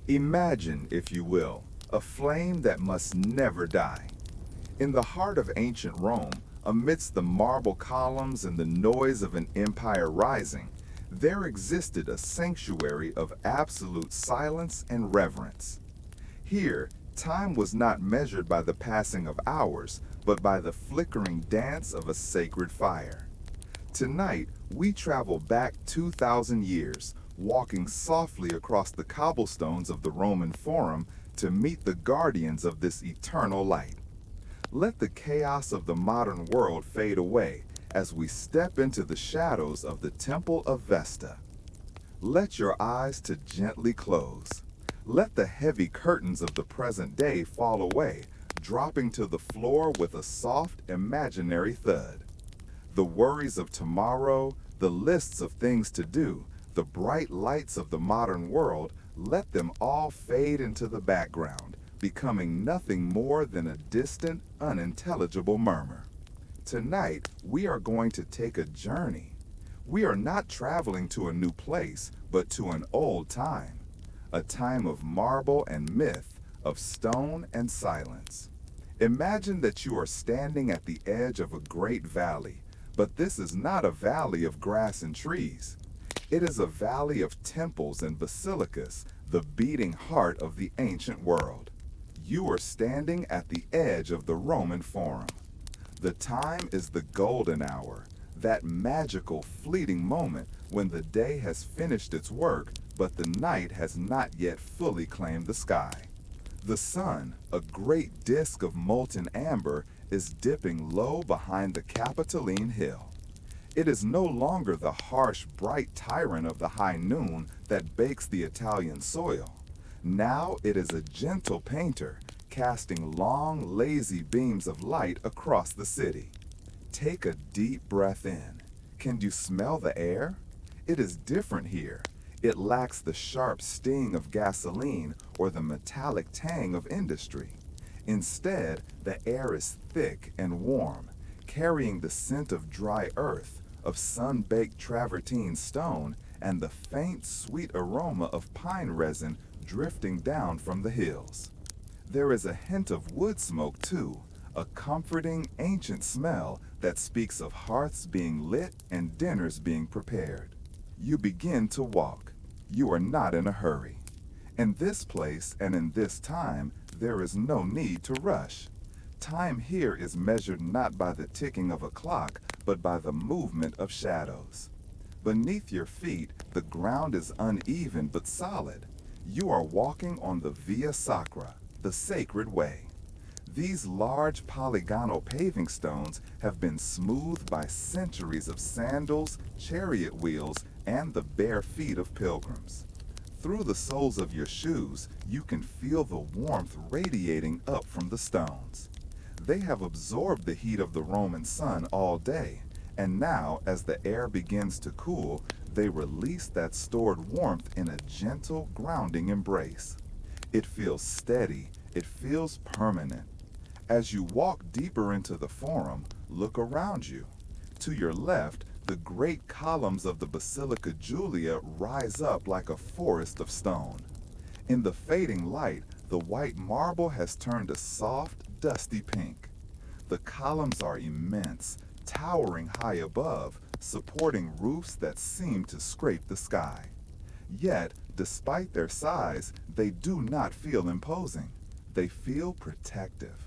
Imagine, if you will, a flame that must never die. In the heart of ancient Rome, amidst the marble columns and the noise of an empire rising, there existed a sanctuary of absolute silence and reverence. Here, time was not measured by the passing of hours, but by the flickering dance of a sacred fire. Tonight, we travel back 2,000 years, walking softly across the cobblestones of the Roman Forum to meet the guardians of this eternal light. Let the chaos of the modern world fade away as we step into the shadows of the Temple of Vesta. Let your eyes to gently close. Let the heavy curtains of the present day fall away, dropping to the floor with a soft, imaginary thud. The worries of tomorrow, the lists of things to do, the bright lights of the modern world, let them all fade into the background, becoming nothing more than a distant, unintelligible murmur. Tonight, we are going to take a journey. We are not traveling to a new place, but to an old time. A time of marble and myth, of stone and silence. Imagine that you are standing at the edge of a great valley, but this is not a valley of grass and trees. It is a valley of temples and basilicas, the beating heart of the ancient world. You are standing at the edge of the Roman Forum. The time is the golden hour, that magical, fleeting moment when the day has finished its work, but the night has not yet fully claimed the sky. The sun, a great disk of molten amber, is dipping low behind the Capitoline Hill. It is no longer the harsh, bright tyrant of the high noon that bakes the Italian soil. Now it is a gentle painter, casting long, lazy beams of light across the city. Take a deep breath in. Can you smell the air? It is different here. It lacks the sharp sting of gasoline or the metallic tang of industry. Instead, the air is thick and warm, carrying the scent of dry earth, of sun-baked travertine stone, and the faint, sweet aroma of pine resin drifting down from the hills. There is a hint of wood smoke, too, a comforting, ancient smell that speaks of hearths being lit and dinners being prepared. You begin to walk. You are not in a hurry. In this place and in this time, there is no need to rush. Time here is measured not by the ticking of a clock, but by the movement of shadows. Beneath your feet, the ground is uneven but solid. You are walking on the Via Sacra, the sacred way. These large polygonal paving stones have been smoothed by centuries of sandals, chariot wheels, and the bare feet of pilgrims. Through the soles of your shoes, you can feel the warmth radiating up from the stones. They have absorbed the heat of the Roman sun all day, and now, as the air begins to cool, they release that stored warmth in a gentle, grounding embrace. It feels steady, it feels permanent. As you walk deeper into the Forum, look around you. To your left, the great columns of the Basilica Julia rise up like a forest of stone. In the fading light, the white marble has turned a soft, dusty pink. The columns are immense, towering high above, supporting roofs that seem to scrape the sky. Yet, despite their size, they do not feel imposing. They feel protective.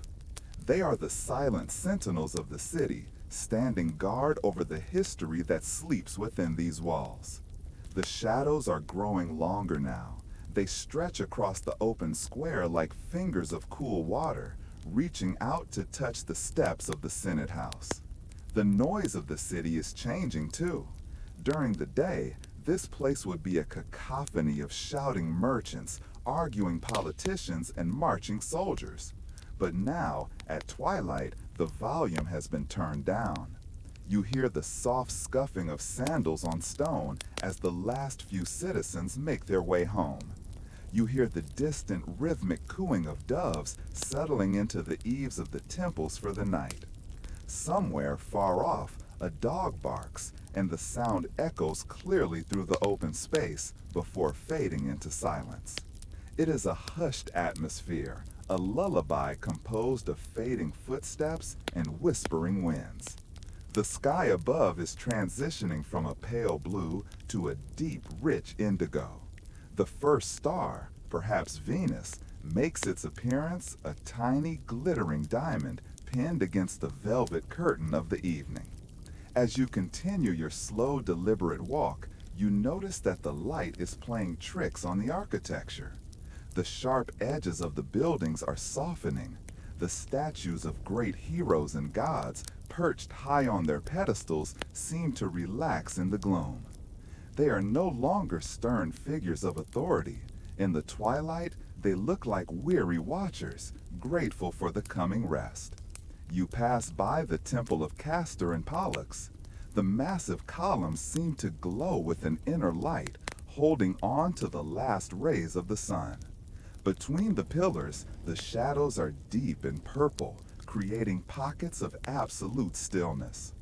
They are the silent sentinels of the city, standing guard over the history that sleeps within these walls. The shadows are growing longer now. They stretch across the open square like fingers of cool water, reaching out to touch the steps of the Senate House. The noise of the city is changing too. During the day, this place would be a cacophony of shouting merchants, arguing politicians, and marching soldiers. But now, at twilight, the volume has been turned down. You hear the soft scuffing of sandals on stone as the last few citizens make their way home. You hear the distant rhythmic cooing of doves settling into the eaves of the temples for the night. Somewhere far off, a dog barks, and the sound echoes clearly through the open space before fading into silence. It is a hushed atmosphere, a lullaby composed of fading footsteps and whispering winds. The sky above is transitioning from a pale blue to a deep, rich indigo. The first star, perhaps Venus, makes its appearance, a tiny, glittering diamond pinned against the velvet curtain of the evening. As you continue your slow, deliberate walk, you notice that the light is playing tricks on the architecture. The sharp edges of the buildings are softening. The statues of great heroes and gods, perched high on their pedestals, seem to relax in the gloom. They are no longer stern figures of authority. In the twilight, they look like weary watchers, grateful for the coming rest. You pass by the temple of Castor and Pollux. The massive columns seem to glow with an inner light, holding on to the last rays of the sun. Between the pillars, the shadows are deep and purple, creating pockets of absolute stillness.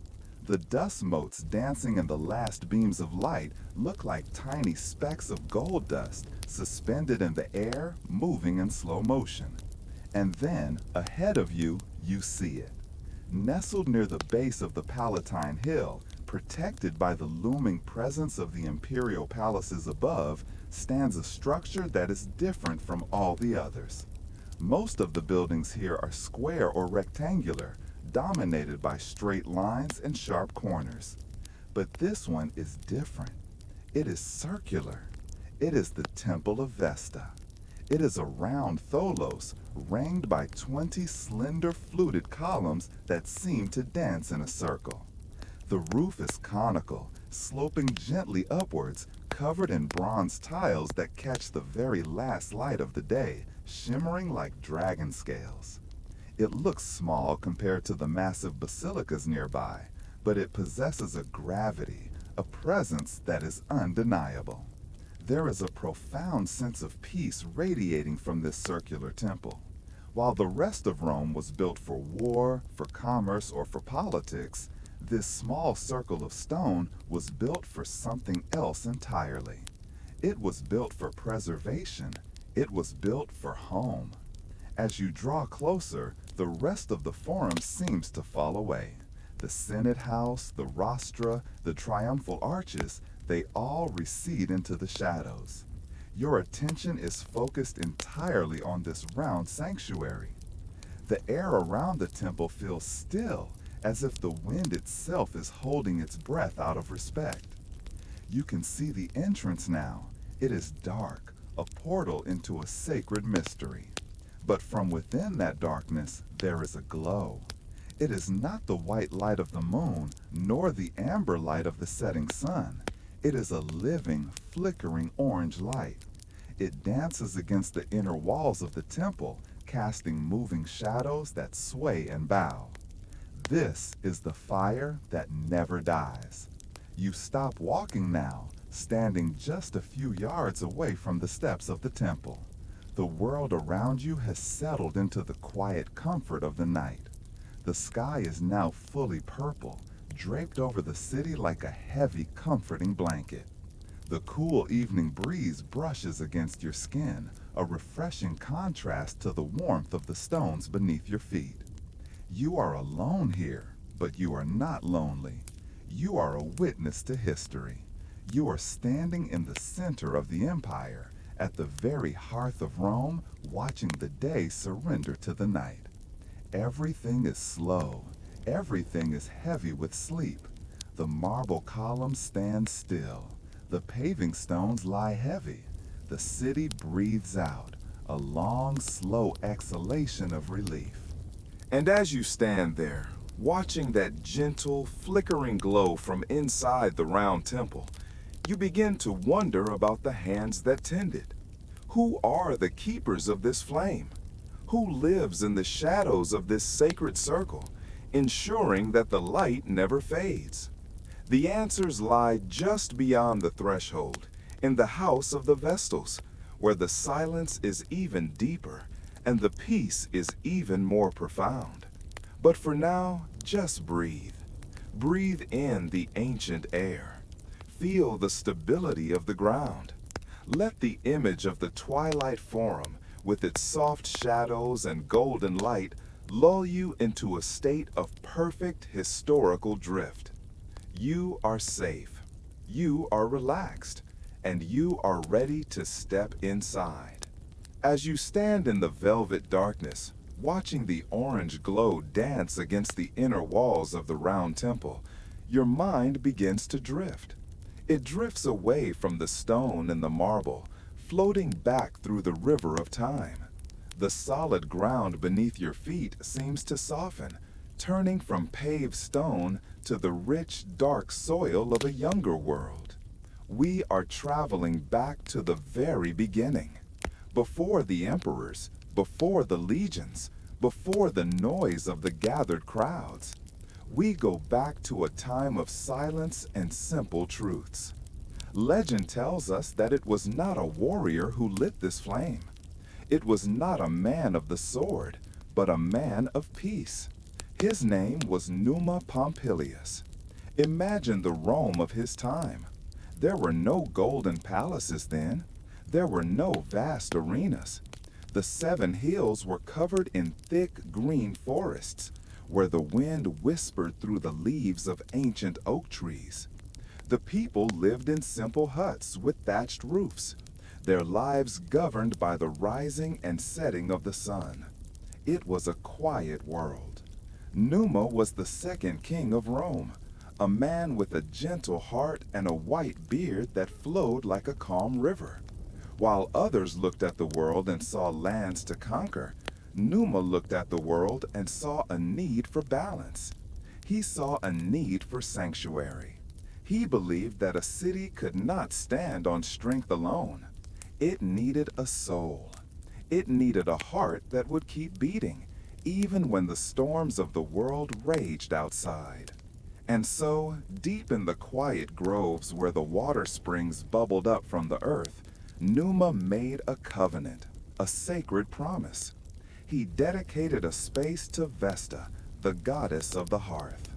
The dust motes dancing in the last beams of light look like tiny specks of gold dust suspended in the air, moving in slow motion. And then, ahead of you, you see it. Nestled near the base of the Palatine Hill, protected by the looming presence of the imperial palaces above, stands a structure that is different from all the others. Most of the buildings here are square or rectangular, dominated by straight lines and sharp corners. But this one is different. It is circular. It is the Temple of Vesta. It is a round tholos, ringed by 20 slender fluted columns that seem to dance in a circle. The roof is conical, sloping gently upwards, covered in bronze tiles that catch the very last light of the day, shimmering like dragon scales. It looks small compared to the massive basilicas nearby, but it possesses a gravity, a presence that is undeniable. There is a profound sense of peace radiating from this circular temple. While the rest of Rome was built for war, for commerce, or for politics, this small circle of stone was built for something else entirely. It was built for preservation. It was built for home. As you draw closer, the rest of the forum seems to fall away. The Senate House, the rostra, the triumphal arches, they all recede into the shadows. Your attention is focused entirely on this round sanctuary. The air around the temple feels still, as if the wind itself is holding its breath out of respect. You can see the entrance now. It is dark, a portal into a sacred mystery. But from within that darkness, there is a glow. It is not the white light of the moon, nor the amber light of the setting sun. It is a living, flickering orange light. It dances against the inner walls of the temple, casting moving shadows that sway and bow. This is the fire that never dies. You stop walking now, standing just a few yards away from the steps of the temple. The world around you has settled into the quiet comfort of the night. The sky is now fully purple, draped over the city like a heavy, comforting blanket. The cool evening breeze brushes against your skin, a refreshing contrast to the warmth of the stones beneath your feet. You are alone here, but you are not lonely. You are a witness to history. You are standing in the center of the empire, at the very hearth of Rome, watching the day surrender to the night. Everything is slow. Everything is heavy with sleep. The marble columns stand still. The paving stones lie heavy. The city breathes out, a long, slow exhalation of relief. And as you stand there, watching that gentle, flickering glow from inside the round temple, you begin to wonder about the hands that tend it. Who are the keepers of this flame? Who lives in the shadows of this sacred circle, ensuring that the light never fades? The answers lie just beyond the threshold, in the house of the Vestals, where the silence is even deeper and the peace is even more profound. But for now, just breathe. Breathe in the ancient air. Feel the stability of the ground. Let the image of the twilight forum, with its soft shadows and golden light, lull you into a state of perfect historical drift. You are safe, you are relaxed, and you are ready to step inside. As you stand in the velvet darkness, watching the orange glow dance against the inner walls of the round temple, your mind begins to drift. It drifts away from the stone and the marble, floating back through the river of time. The solid ground beneath your feet seems to soften, turning from paved stone to the rich, dark soil of a younger world. We are traveling back to the very beginning. Before the emperors, before the legions, before the noise of the gathered crowds. We go back to a time of silence and simple truths. Legend tells us that it was not a warrior who lit this flame. It was not a man of the sword, but a man of peace. His name was Numa Pompilius. Imagine the Rome of his time. There were no golden palaces then. There were no vast arenas. The 7 hills were covered in thick green forests, where the wind whispered through the leaves of ancient oak trees. The people lived in simple huts with thatched roofs, their lives governed by the rising and setting of the sun. It was a quiet world. Numa was the second king of Rome, a man with a gentle heart and a white beard that flowed like a calm river. While others looked at the world and saw lands to conquer, Numa looked at the world and saw a need for balance. He saw a need for sanctuary. He believed that a city could not stand on strength alone. It needed a soul. It needed a heart that would keep beating, even when the storms of the world raged outside. And so, deep in the quiet groves where the water springs bubbled up from the earth, Numa made a covenant, a sacred promise. He dedicated a space to Vesta, the goddess of the hearth.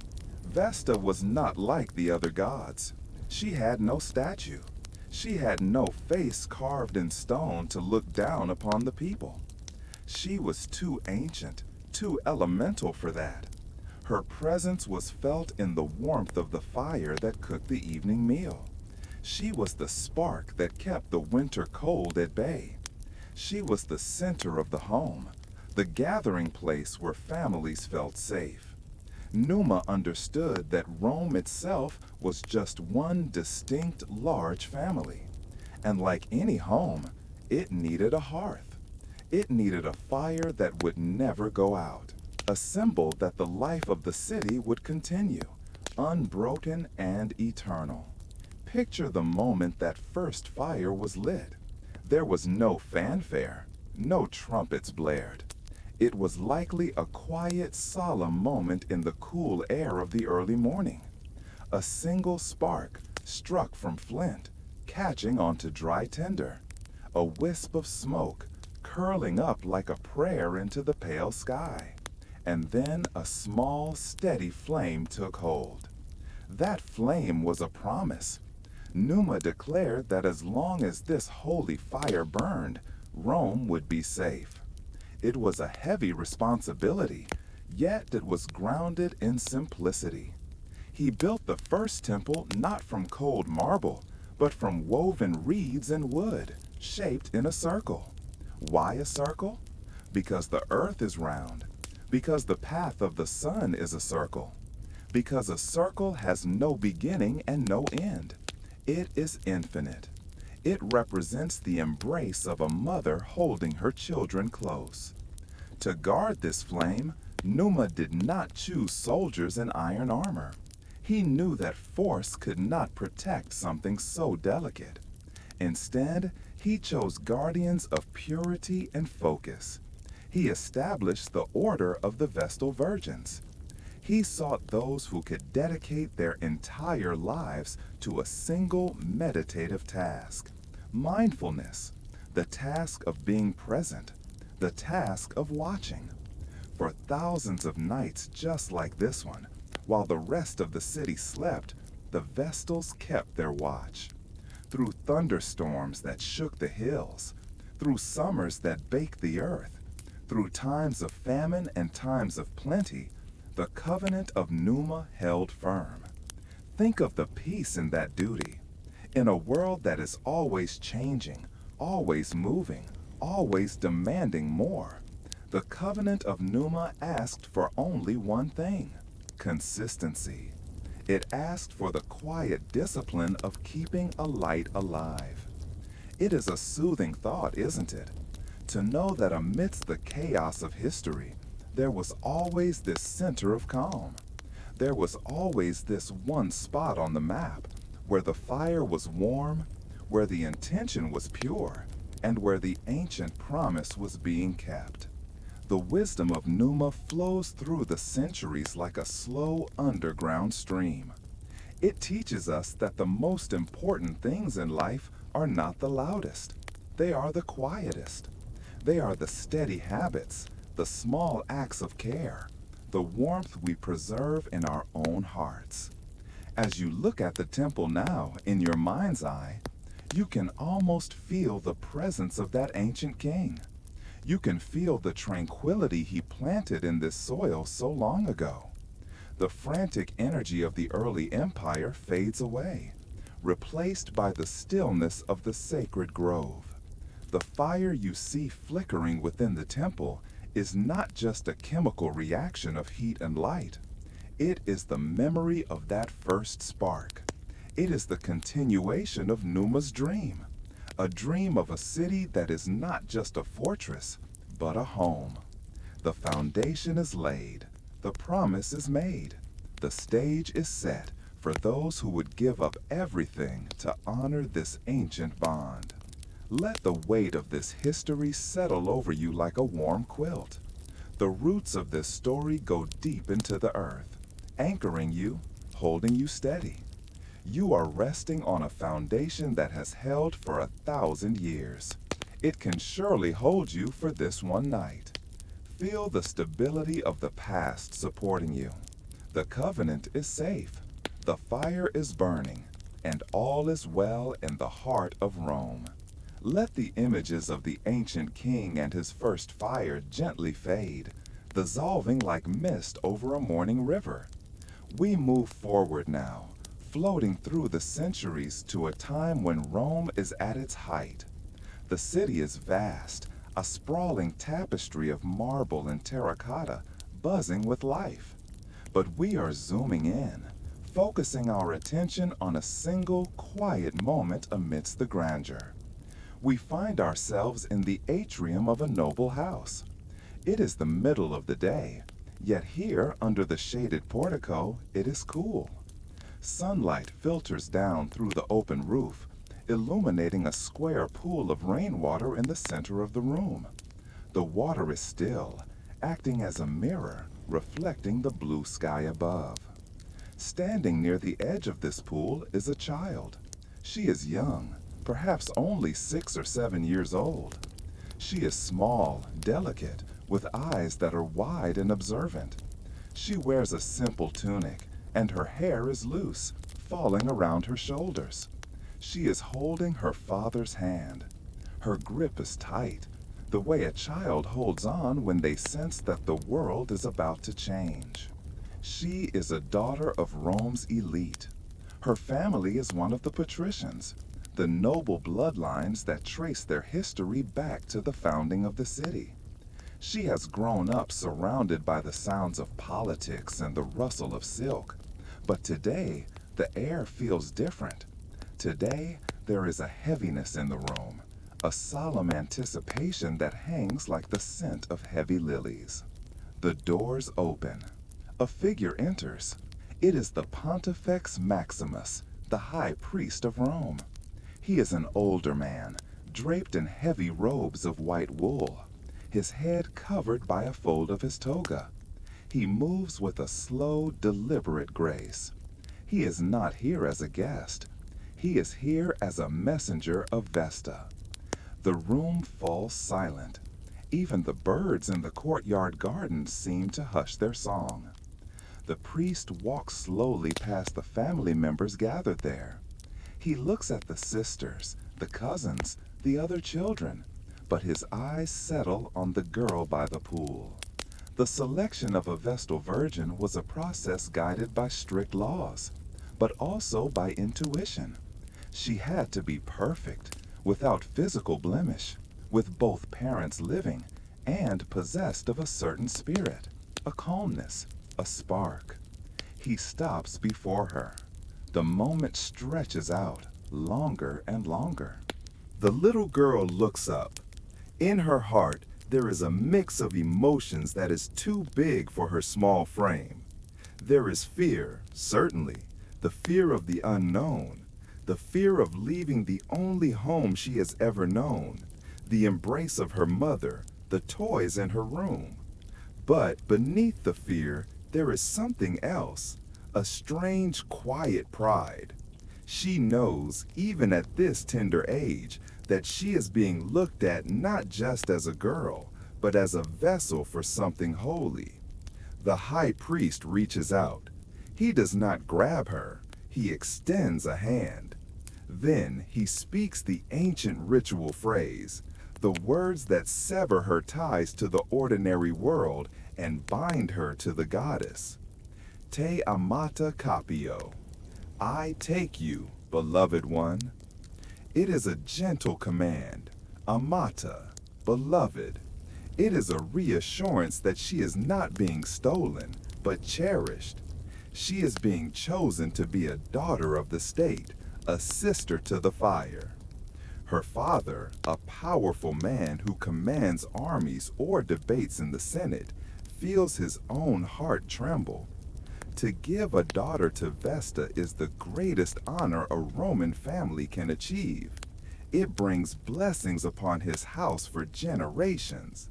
Vesta was not like the other gods. She had no statue. She had no face carved in stone to look down upon the people. She was too ancient, too elemental for that. Her presence was felt in the warmth of the fire that cooked the evening meal. She was the spark that kept the winter cold at bay. She was the center of the home, the gathering place where families felt safe. Numa understood that Rome itself was just one distinct large family. And like any home, it needed a hearth. It needed a fire that would never go out, a symbol that the life of the city would continue, unbroken and eternal. Picture the moment that first fire was lit. There was no fanfare, no trumpets blared. It was likely a quiet, solemn moment in the cool air of the early morning. A single spark struck from flint, catching onto dry tinder. A wisp of smoke curling up like a prayer into the pale sky. And then a small, steady flame took hold. That flame was a promise. Numa declared that as long as this holy fire burned, Rome would be safe. It was a heavy responsibility, yet it was grounded in simplicity. He built the first temple not from cold marble, but from woven reeds and wood, shaped in a circle. Why a circle? Because the earth is round. Because the path of the sun is a circle. Because a circle has no beginning and no end. It is infinite. It represents the embrace of a mother holding her children close. To guard this flame, Numa did not choose soldiers in iron armor. He knew that force could not protect something so delicate. Instead, he chose guardians of purity and focus. He established the order of the Vestal Virgins. He sought those who could dedicate their entire lives to a single meditative task. Mindfulness, the task of being present, the task of watching. For thousands of nights just like this one, while the rest of the city slept, the Vestals kept their watch. through thunderstorms that shook the hills, through summers that baked the earth, through times of famine and times of plenty, the covenant of Numa held firm. Think of the peace in that duty. In a world that is always changing, always moving, always demanding more, the covenant of Numa asked for only one thing: consistency. It asked for the quiet discipline of keeping a light alive. It is a soothing thought, isn't it? To know that amidst the chaos of history, there was always this center of calm. There was always this one spot on the map where the fire was warm, where the intention was pure, and where the ancient promise was being kept. The wisdom of Numa flows through the centuries like a slow underground stream. It teaches us that the most important things in life are not the loudest. They are the quietest. They are the steady habits, the small acts of care, the warmth we preserve in our own hearts. As you look at the temple now in your mind's eye, you can almost feel the presence of that ancient king. You can feel the tranquility he planted in this soil so long ago. The frantic energy of the early empire fades away, replaced by the stillness of the sacred grove. The fire you see flickering within the temple is not just a chemical reaction of heat and light. It is the memory of that first spark. It is the continuation of Numa's dream, a dream of a city that is not just a fortress, but a home. The foundation is laid, the promise is made, the stage is set for those who would give up everything to honor this ancient bond. Let the weight of this history settle over you like a warm quilt. The roots of this story go deep into the earth, anchoring you, holding you steady. You are resting on a foundation that has held for 1,000 years. It can surely hold you for this one night. Feel the stability of the past supporting you. The covenant is safe. The fire is burning, and all is well in the heart of Rome. Let the images of the ancient king and his first fire gently fade, dissolving like mist over a morning river. We move forward now, floating through the centuries to a time when Rome is at its height. The city is vast, a sprawling tapestry of marble and terracotta, buzzing with life. But we are zooming in, focusing our attention on a single quiet moment amidst the grandeur. We find ourselves in the atrium of a noble house. It is the middle of the day, yet here under the shaded portico it is cool. Sunlight filters down through the open roof, illuminating a square pool of rainwater in the center of the room. The water is still, acting as a mirror, reflecting the blue sky above. Standing near the edge of this pool is a child. She is young, perhaps only 6 or 7 years old. She is small, delicate, with eyes that are wide and observant. She wears a simple tunic, and her hair is loose, falling around her shoulders. She is holding her father's hand. Her grip is tight, the way a child holds on when they sense that the world is about to change. She is a daughter of Rome's elite. Her family is one of the patricians, the noble bloodlines that trace their history back to the founding of the city. She has grown up surrounded by the sounds of politics and the rustle of silk. But today, the air feels different. Today, there is a heaviness in the room, a solemn anticipation that hangs like the scent of heavy lilies. The doors open. A figure enters. It is the Pontifex Maximus, the high priest of Rome. He is an older man, draped in heavy robes of white wool, his head covered by a fold of his toga. He moves with a slow, deliberate grace. He is not here as a guest. He is here as a messenger of Vesta. The room falls silent. Even the birds in the courtyard garden seem to hush their song. The priest walks slowly past the family members gathered there. He looks at the sisters, the cousins, the other children, but his eyes settle on the girl by the pool. The selection of a Vestal Virgin was a process guided by strict laws, but also by intuition. She had to be perfect, without physical blemish, with both parents living, and possessed of a certain spirit, a calmness, a spark. He stops before her. The moment stretches out, longer and longer. The little girl looks up. In her heart, there is a mix of emotions that is too big for her small frame. There is fear, certainly, the fear of the unknown, the fear of leaving the only home she has ever known, the embrace of her mother, the toys in her room. But beneath the fear, there is something else, a strange, quiet pride. She knows, even at this tender age, that she is being looked at not just as a girl, but as a vessel for something holy. The high priest reaches out. He does not grab her, he extends a hand. Then he speaks the ancient ritual phrase, the words that sever her ties to the ordinary world and bind her to the goddess. Te amata capio. I take you, beloved one. It is a gentle command, amata, beloved. It is a reassurance that she is not being stolen, but cherished. She is being chosen to be a daughter of the state, a sister to the fire. Her father, a powerful man who commands armies or debates in the Senate, feels his own heart tremble. To give a daughter to Vesta is the greatest honor a Roman family can achieve. It brings blessings upon his house for generations.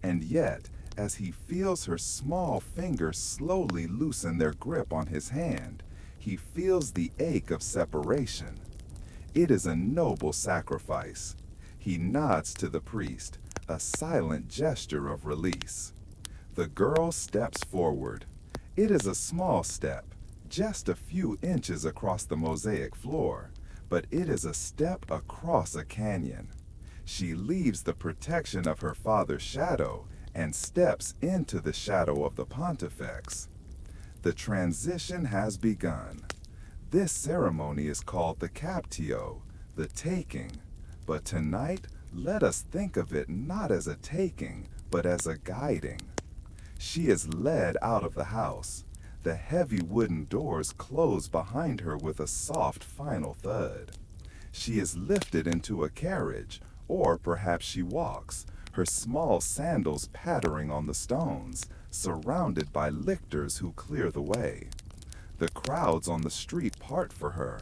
And yet, as he feels her small fingers slowly loosen their grip on his hand, he feels the ache of separation. It is a noble sacrifice. He nods to the priest, a silent gesture of release. The girl steps forward. It is a small step, just a few inches across the mosaic floor, but it is a step across a canyon. She leaves the protection of her father's shadow and steps into the shadow of the pontifex. The transition has begun. This ceremony is called the captio, the taking, but tonight let us think of it not as a taking, but as a guiding. She is led out of the house. The heavy wooden doors close behind her with a soft final thud. She is lifted into a carriage, or perhaps she walks, her small sandals pattering on the stones, surrounded by lictors who clear the way. The crowds on the street part for her.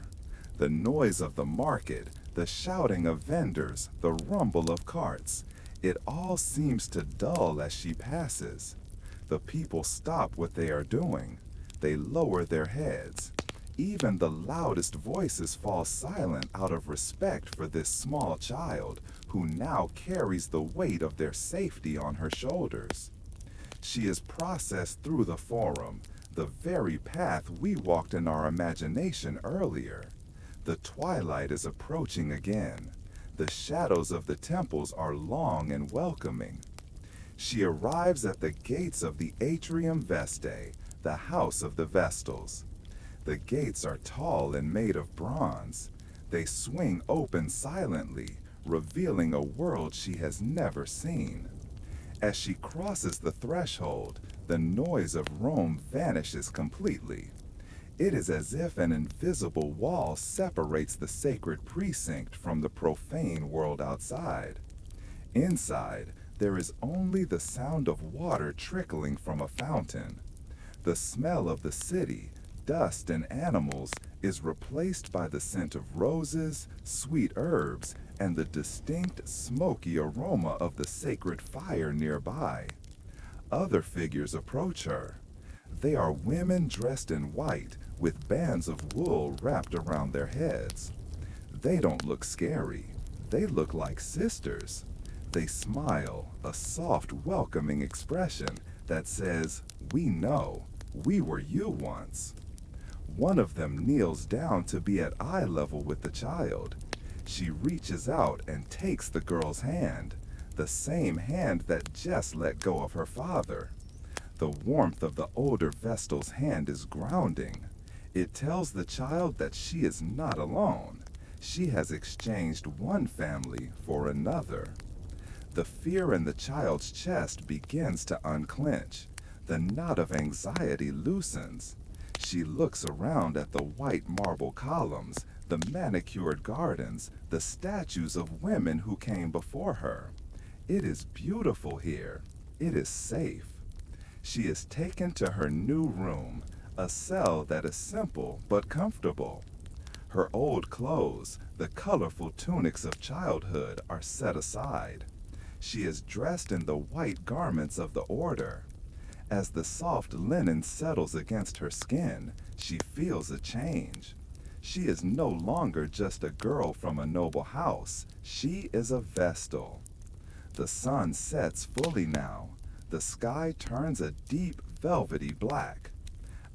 The noise of the market, the shouting of vendors, the rumble of carts, it all seems to dull as she passes. The people stop what they are doing. They lower their heads. Even the loudest voices fall silent out of respect for this small child who now carries the weight of their safety on her shoulders. She is processed through the forum, the very path we walked in our imagination earlier. The twilight is approaching again. The shadows of the temples are long and welcoming. She arrives at the gates of the Atrium Vestae, the house of the Vestals. The gates are tall and made of bronze. They swing open silently, revealing a world she has never seen. As she crosses the threshold, the noise of Rome vanishes completely. It is as if an invisible wall separates the sacred precinct from the profane world outside. Inside, there is only the sound of water trickling from a fountain. The smell of the city, dust and animals is replaced by the scent of roses, sweet herbs, and the distinct smoky aroma of the sacred fire nearby. Other figures approach her. They are women dressed in white with bands of wool wrapped around their heads. They don't look scary. They look like sisters. They smile, a soft, welcoming expression that says, "We know, we were you once." One of them kneels down to be at eye level with the child. She reaches out and takes the girl's hand, the same hand that just let go of her father. The warmth of the older Vestal's hand is grounding. It tells the child that she is not alone. She has exchanged one family for another. The fear in the child's chest begins to unclench. The knot of anxiety loosens. She looks around at the white marble columns, the manicured gardens, the statues of women who came before her. It is beautiful here. It is safe. She is taken to her new room, a cell that is simple but comfortable. Her old clothes, the colorful tunics of childhood, are set aside. She is dressed in the white garments of the order. As the soft linen settles against her skin, she feels a change. She is no longer just a girl from a noble house. She is a Vestal. The sun sets fully now. The sky turns a deep velvety black.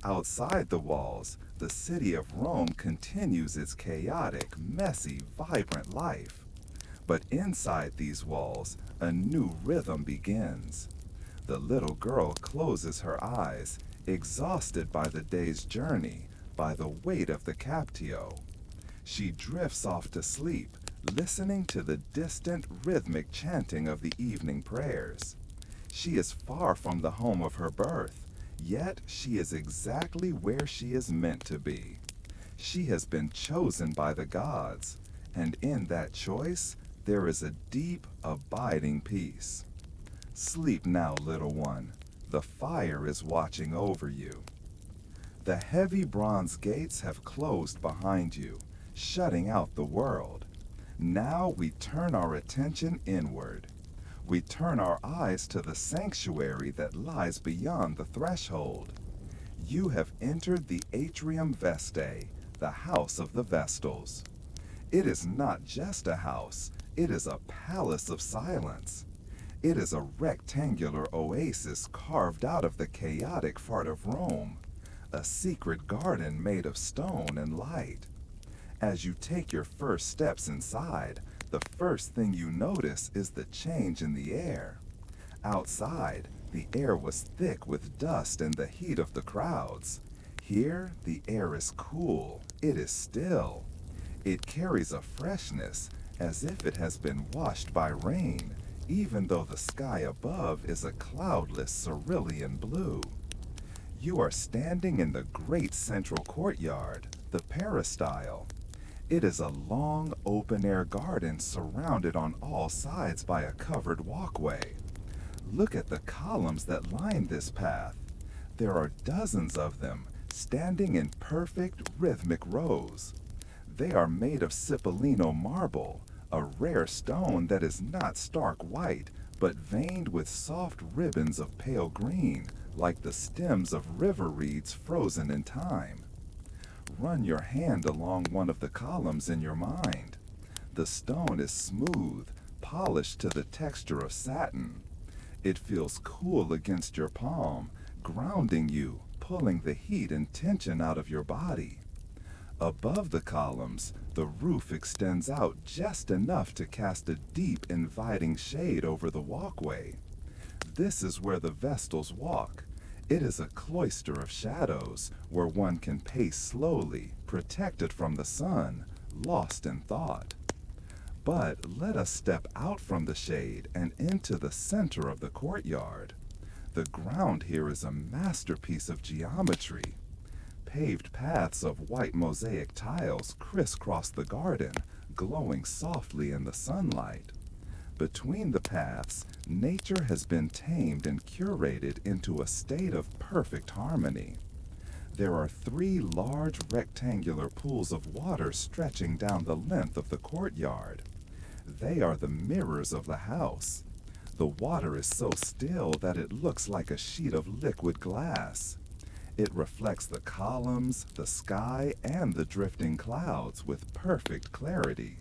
Outside the walls, the city of Rome continues its chaotic, messy, vibrant life. But inside these walls, a new rhythm begins. The little girl closes her eyes, exhausted by the day's journey, by the weight of the captio. She drifts off to sleep, listening to the distant rhythmic chanting of the evening prayers. She is far from the home of her birth, yet she is exactly where she is meant to be. She has been chosen by the gods, and in that choice, there is a deep, abiding peace. Sleep now, little one. The fire is watching over you. The heavy bronze gates have closed behind you, shutting out the world. Now we turn our attention inward. We turn our eyes to the sanctuary that lies beyond the threshold. You have entered the Atrium Vestae, the house of the Vestals. It is not just a house, it is a palace of silence. It is a rectangular oasis carved out of the chaotic heart of Rome, a secret garden made of stone and light. As you take your first steps inside, the first thing you notice is the change in the air. Outside, the air was thick with dust and the heat of the crowds. Here, the air is cool, it is still. It carries a freshness, as if it has been washed by rain, even though the sky above is a cloudless cerulean blue. You are standing in the great central courtyard, the peristyle. It is a long, open-air garden surrounded on all sides by a covered walkway. Look at the columns that line this path. There are dozens of them, standing in perfect rhythmic rows. They are made of Cipollino marble, a rare stone that is not stark white, but veined with soft ribbons of pale green, like the stems of river reeds frozen in time. Run your hand along one of the columns in your mind. The stone is smooth, polished to the texture of satin. It feels cool against your palm, grounding you, pulling the heat and tension out of your body. Above the columns, the roof extends out just enough to cast a deep, inviting shade over the walkway. This is where the Vestals walk. It is a cloister of shadows where one can pace slowly, protected from the sun, lost in thought. But let us step out from the shade and into the center of the courtyard. The ground here is a masterpiece of geometry. Paved paths of white mosaic tiles crisscross the garden, glowing softly in the sunlight. Between the paths, nature has been tamed and curated into a state of perfect harmony. There are 3 large rectangular pools of water stretching down the length of the courtyard. They are the mirrors of the house. The water is so still that it looks like a sheet of liquid glass. It reflects the columns, the sky, and the drifting clouds with perfect clarity.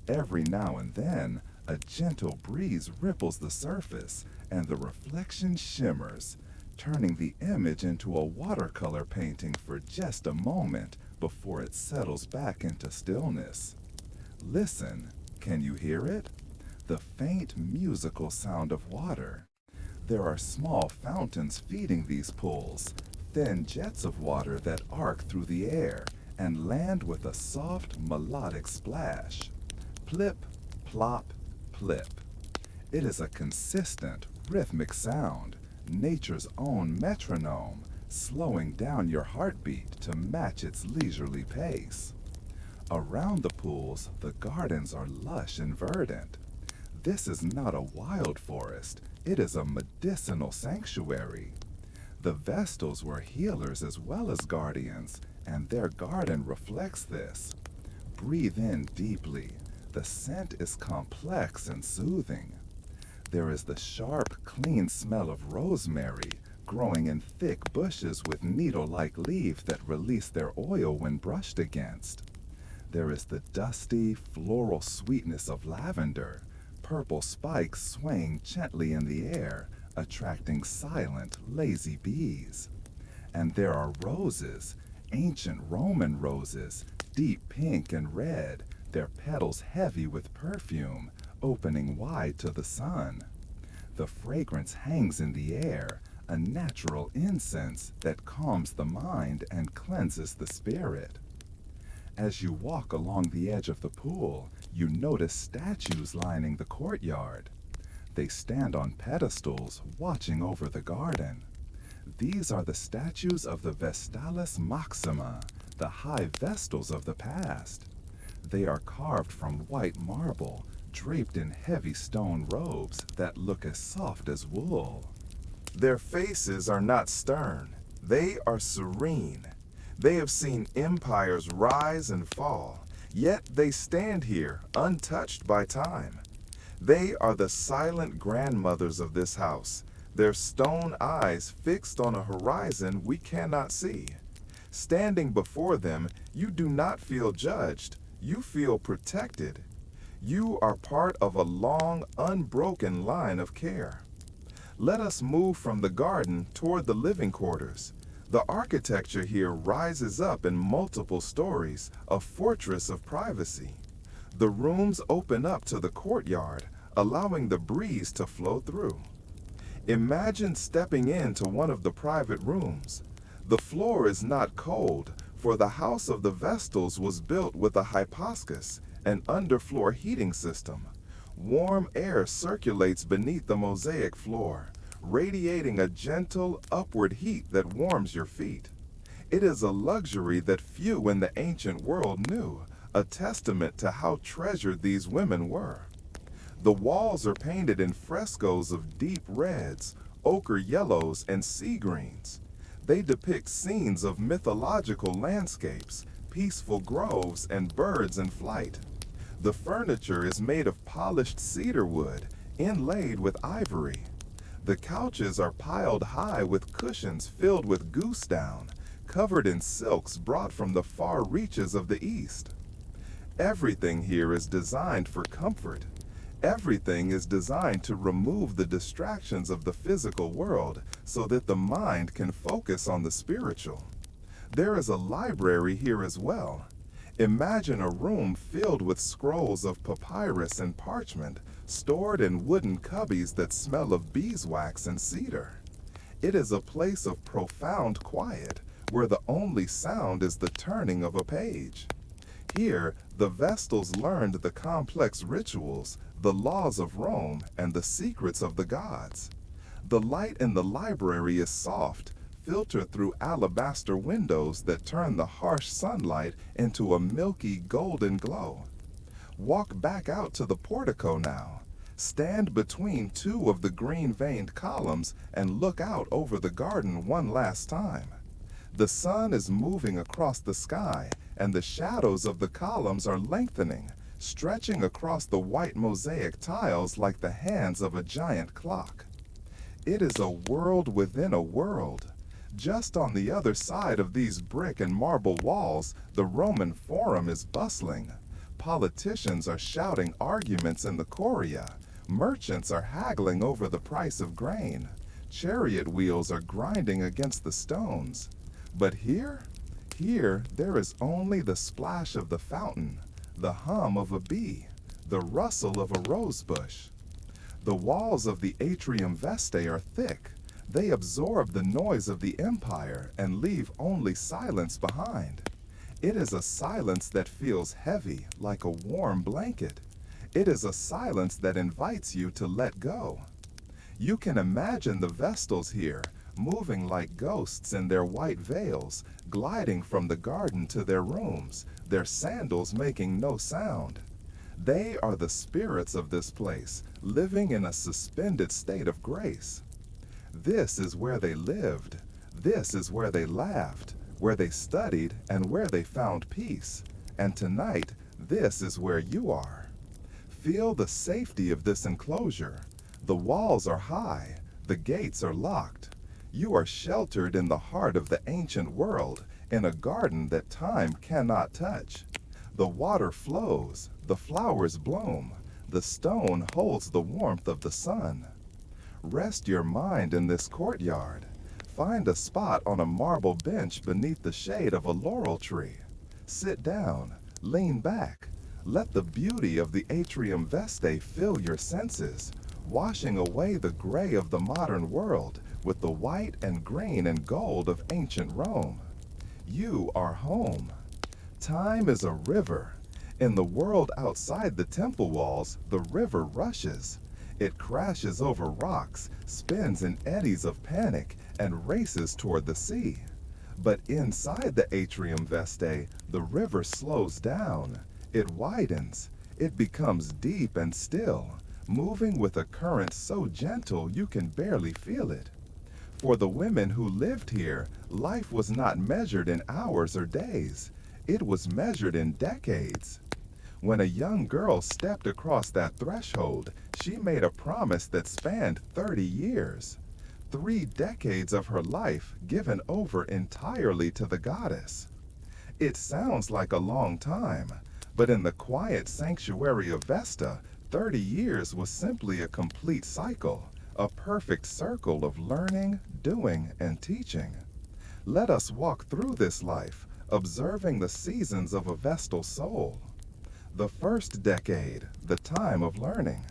Every now and then, a gentle breeze ripples the surface, and the reflection shimmers, turning the image into a watercolor painting for just a moment before it settles back into stillness. Listen, can you hear it? The faint musical sound of water. There are small fountains feeding these pools, thin jets of water that arc through the air and land with a soft, melodic splash. Plip, plop, plip. It is a consistent, rhythmic sound, nature's own metronome, slowing down your heartbeat to match its leisurely pace. Around the pools, the gardens are lush and verdant. This is not a wild forest, it is a medicinal sanctuary. The Vestals were healers as well as guardians, and their garden reflects this. Breathe in deeply. The scent is complex and soothing. There is the sharp, clean smell of rosemary, growing in thick bushes with needle-like leaves that release their oil when brushed against. There is the dusty, floral sweetness of lavender, purple spikes swaying gently in the air, attracting silent, lazy bees. And there are roses, ancient Roman roses, deep pink and red, their petals heavy with perfume, opening wide to the sun. The fragrance hangs in the air, a natural incense that calms the mind and cleanses the spirit. As you walk along the edge of the pool, you notice statues lining the courtyard. They stand on pedestals, watching over the garden. These are the statues of the Vestalis Maxima, the high Vestals of the past. They are carved from white marble, draped in heavy stone robes that look as soft as wool. Their faces are not stern, they are serene. They have seen empires rise and fall, yet they stand here untouched by time. They are the silent grandmothers of this house, their stone eyes fixed on a horizon we cannot see. Standing before them, you do not feel judged, you feel protected. You are part of a long, unbroken line of care. Let us move from the garden toward the living quarters. The architecture here rises up in multiple stories, a fortress of privacy. The rooms open up to the courtyard, allowing the breeze to flow through. Imagine stepping into one of the private rooms. The floor is not cold, for the house of the Vestals was built with a hyposcus, an underfloor heating system. Warm air circulates beneath the mosaic floor, radiating a gentle, upward heat that warms your feet. It is a luxury that few in the ancient world knew, a testament to how treasured these women were. The walls are painted in frescoes of deep reds, ochre yellows, and sea greens. They depict scenes of mythological landscapes, peaceful groves, and birds in flight. The furniture is made of polished cedar wood, inlaid with ivory. The couches are piled high with cushions filled with goose down, covered in silks brought from the far reaches of the East. Everything here is designed for comfort. Everything is designed to remove the distractions of the physical world so that the mind can focus on the spiritual. There is a library here as well. Imagine a room filled with scrolls of papyrus and parchment, stored in wooden cubbies that smell of beeswax and cedar. It is a place of profound quiet, where the only sound is the turning of a page. Here, the Vestals learned the complex rituals, the laws of Rome, and the secrets of the gods. The light in the library is soft, filtered through alabaster windows that turn the harsh sunlight into a milky golden glow. Walk back out to the portico now. Stand between two of the green-veined columns and look out over the garden one last time. The sun is moving across the sky, and the shadows of the columns are lengthening, stretching across the white mosaic tiles like the hands of a giant clock. It is a world within a world. Just on the other side of these brick and marble walls, the Roman Forum is bustling. Politicians are shouting arguments in the Curia. Merchants are haggling over the price of grain. Chariot wheels are grinding against the stones. But here there is only the splash of the fountain, the hum of a bee, the rustle of a rose bush. The walls of the atrium vestae are thick. They absorb the noise of the empire and leave only silence behind. It is a silence that feels heavy, like a warm blanket. It is a silence that invites you to let go. You can imagine the Vestals here, moving like ghosts in their white veils, gliding from the garden to their rooms, their sandals making no sound. They are the spirits of this place, living in a suspended state of grace. This is where they lived. This is where they laughed, where they studied, and where they found peace. And tonight, this is where you are. Feel the safety of this enclosure. The walls are high, the gates are locked. You are sheltered in the heart of the ancient world, in a garden that time cannot touch. The water flows, the flowers bloom, the stone holds the warmth of the sun. Rest your mind in this courtyard. Find a spot on a marble bench beneath the shade of a laurel tree. Sit down, lean back. Let the beauty of the atrium vestae fill your senses, washing away the gray of the modern world with the white and green and gold of ancient Rome. You are home. Time is a river. In the world outside the temple walls, the river rushes. It crashes over rocks, spins in eddies of panic, and races toward the sea. But inside the atrium vestae, the river slows down. It widens. It becomes deep and still, moving with a current so gentle you can barely feel it. For the women who lived here, life was not measured in hours or days. It was measured in decades. When a young girl stepped across that threshold, she made a promise that spanned 30 years. 3 decades of her life given over entirely to the goddess. It sounds like a long time, but in the quiet sanctuary of Vesta, 30 years was simply a complete cycle, a perfect circle of learning, doing, and teaching. Let us walk through this life, observing the seasons of a Vestal soul. The first decade, the time of learning.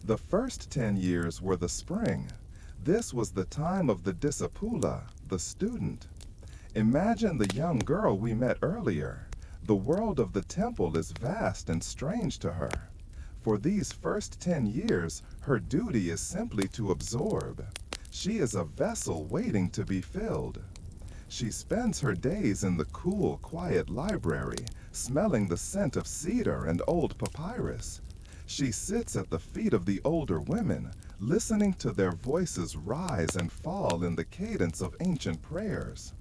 The first 10 years were the spring. This was the time of the discipula, the student. Imagine the young girl we met earlier. The world of the temple is vast and strange to her. For these first 10 years, her duty is simply to absorb. She is a vessel waiting to be filled. She spends her days in the cool, quiet library, smelling the scent of cedar and old papyrus. She sits at the feet of the older women, listening to their voices rise and fall in the cadence of ancient prayers.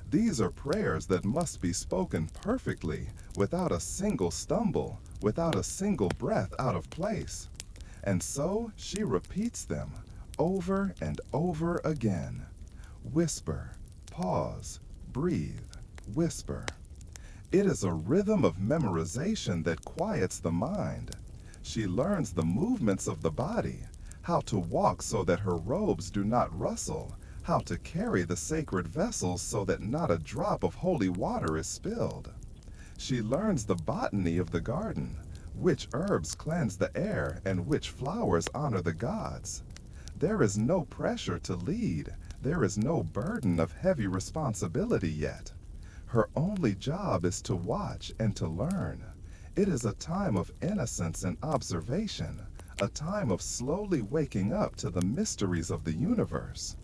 These are prayers that must be spoken perfectly, without a single stumble, without a single breath out of place. And so she repeats them, over and over again. Whisper, pause, breathe, whisper. It is a rhythm of memorization that quiets the mind. She learns the movements of the body, how to walk so that her robes do not rustle, how to carry the sacred vessels so that not a drop of holy water is spilled. She learns the botany of the garden, which herbs cleanse the air and which flowers honor the gods. There is no pressure to lead. There is no burden of heavy responsibility yet. Her only job is to watch and to learn. It is a time of innocence and observation, a time of slowly waking up to the mysteries of the universe.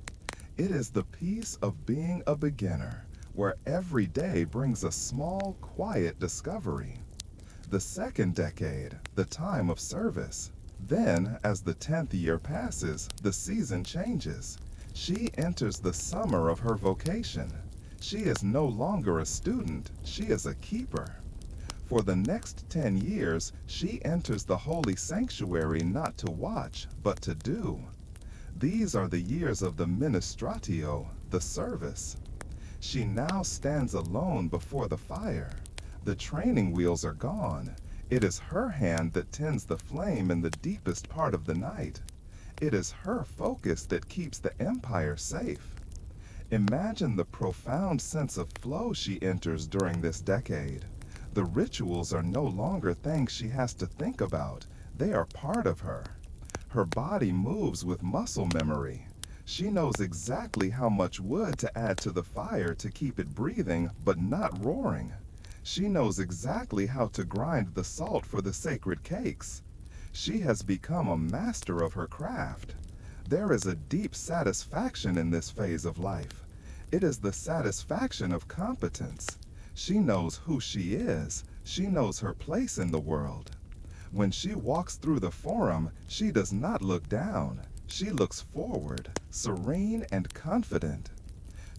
It is the peace of being a beginner, where every day brings a small, quiet discovery. The second decade, the time of service. Then, as the 10th year passes, the season changes. She enters the summer of her vocation. She is no longer a student, she is a keeper. For the next 10 years, she enters the holy sanctuary not to watch, but to do. These are the years of the ministratio, the service. She now stands alone before the fire. The training wheels are gone. It is her hand that tends the flame in the deepest part of the night. It is her focus that keeps the empire safe. Imagine the profound sense of flow she enters during this decade. The rituals are no longer things she has to think about. They are part of her. Her body moves with muscle memory. She knows exactly how much wood to add to the fire to keep it breathing but not roaring. She knows exactly how to grind the salt for the sacred cakes. She has become a master of her craft. There is a deep satisfaction in this phase of life. It is the satisfaction of competence. She knows who she is. She knows her place in the world. When she walks through the forum, she does not look down. She looks forward, serene and confident.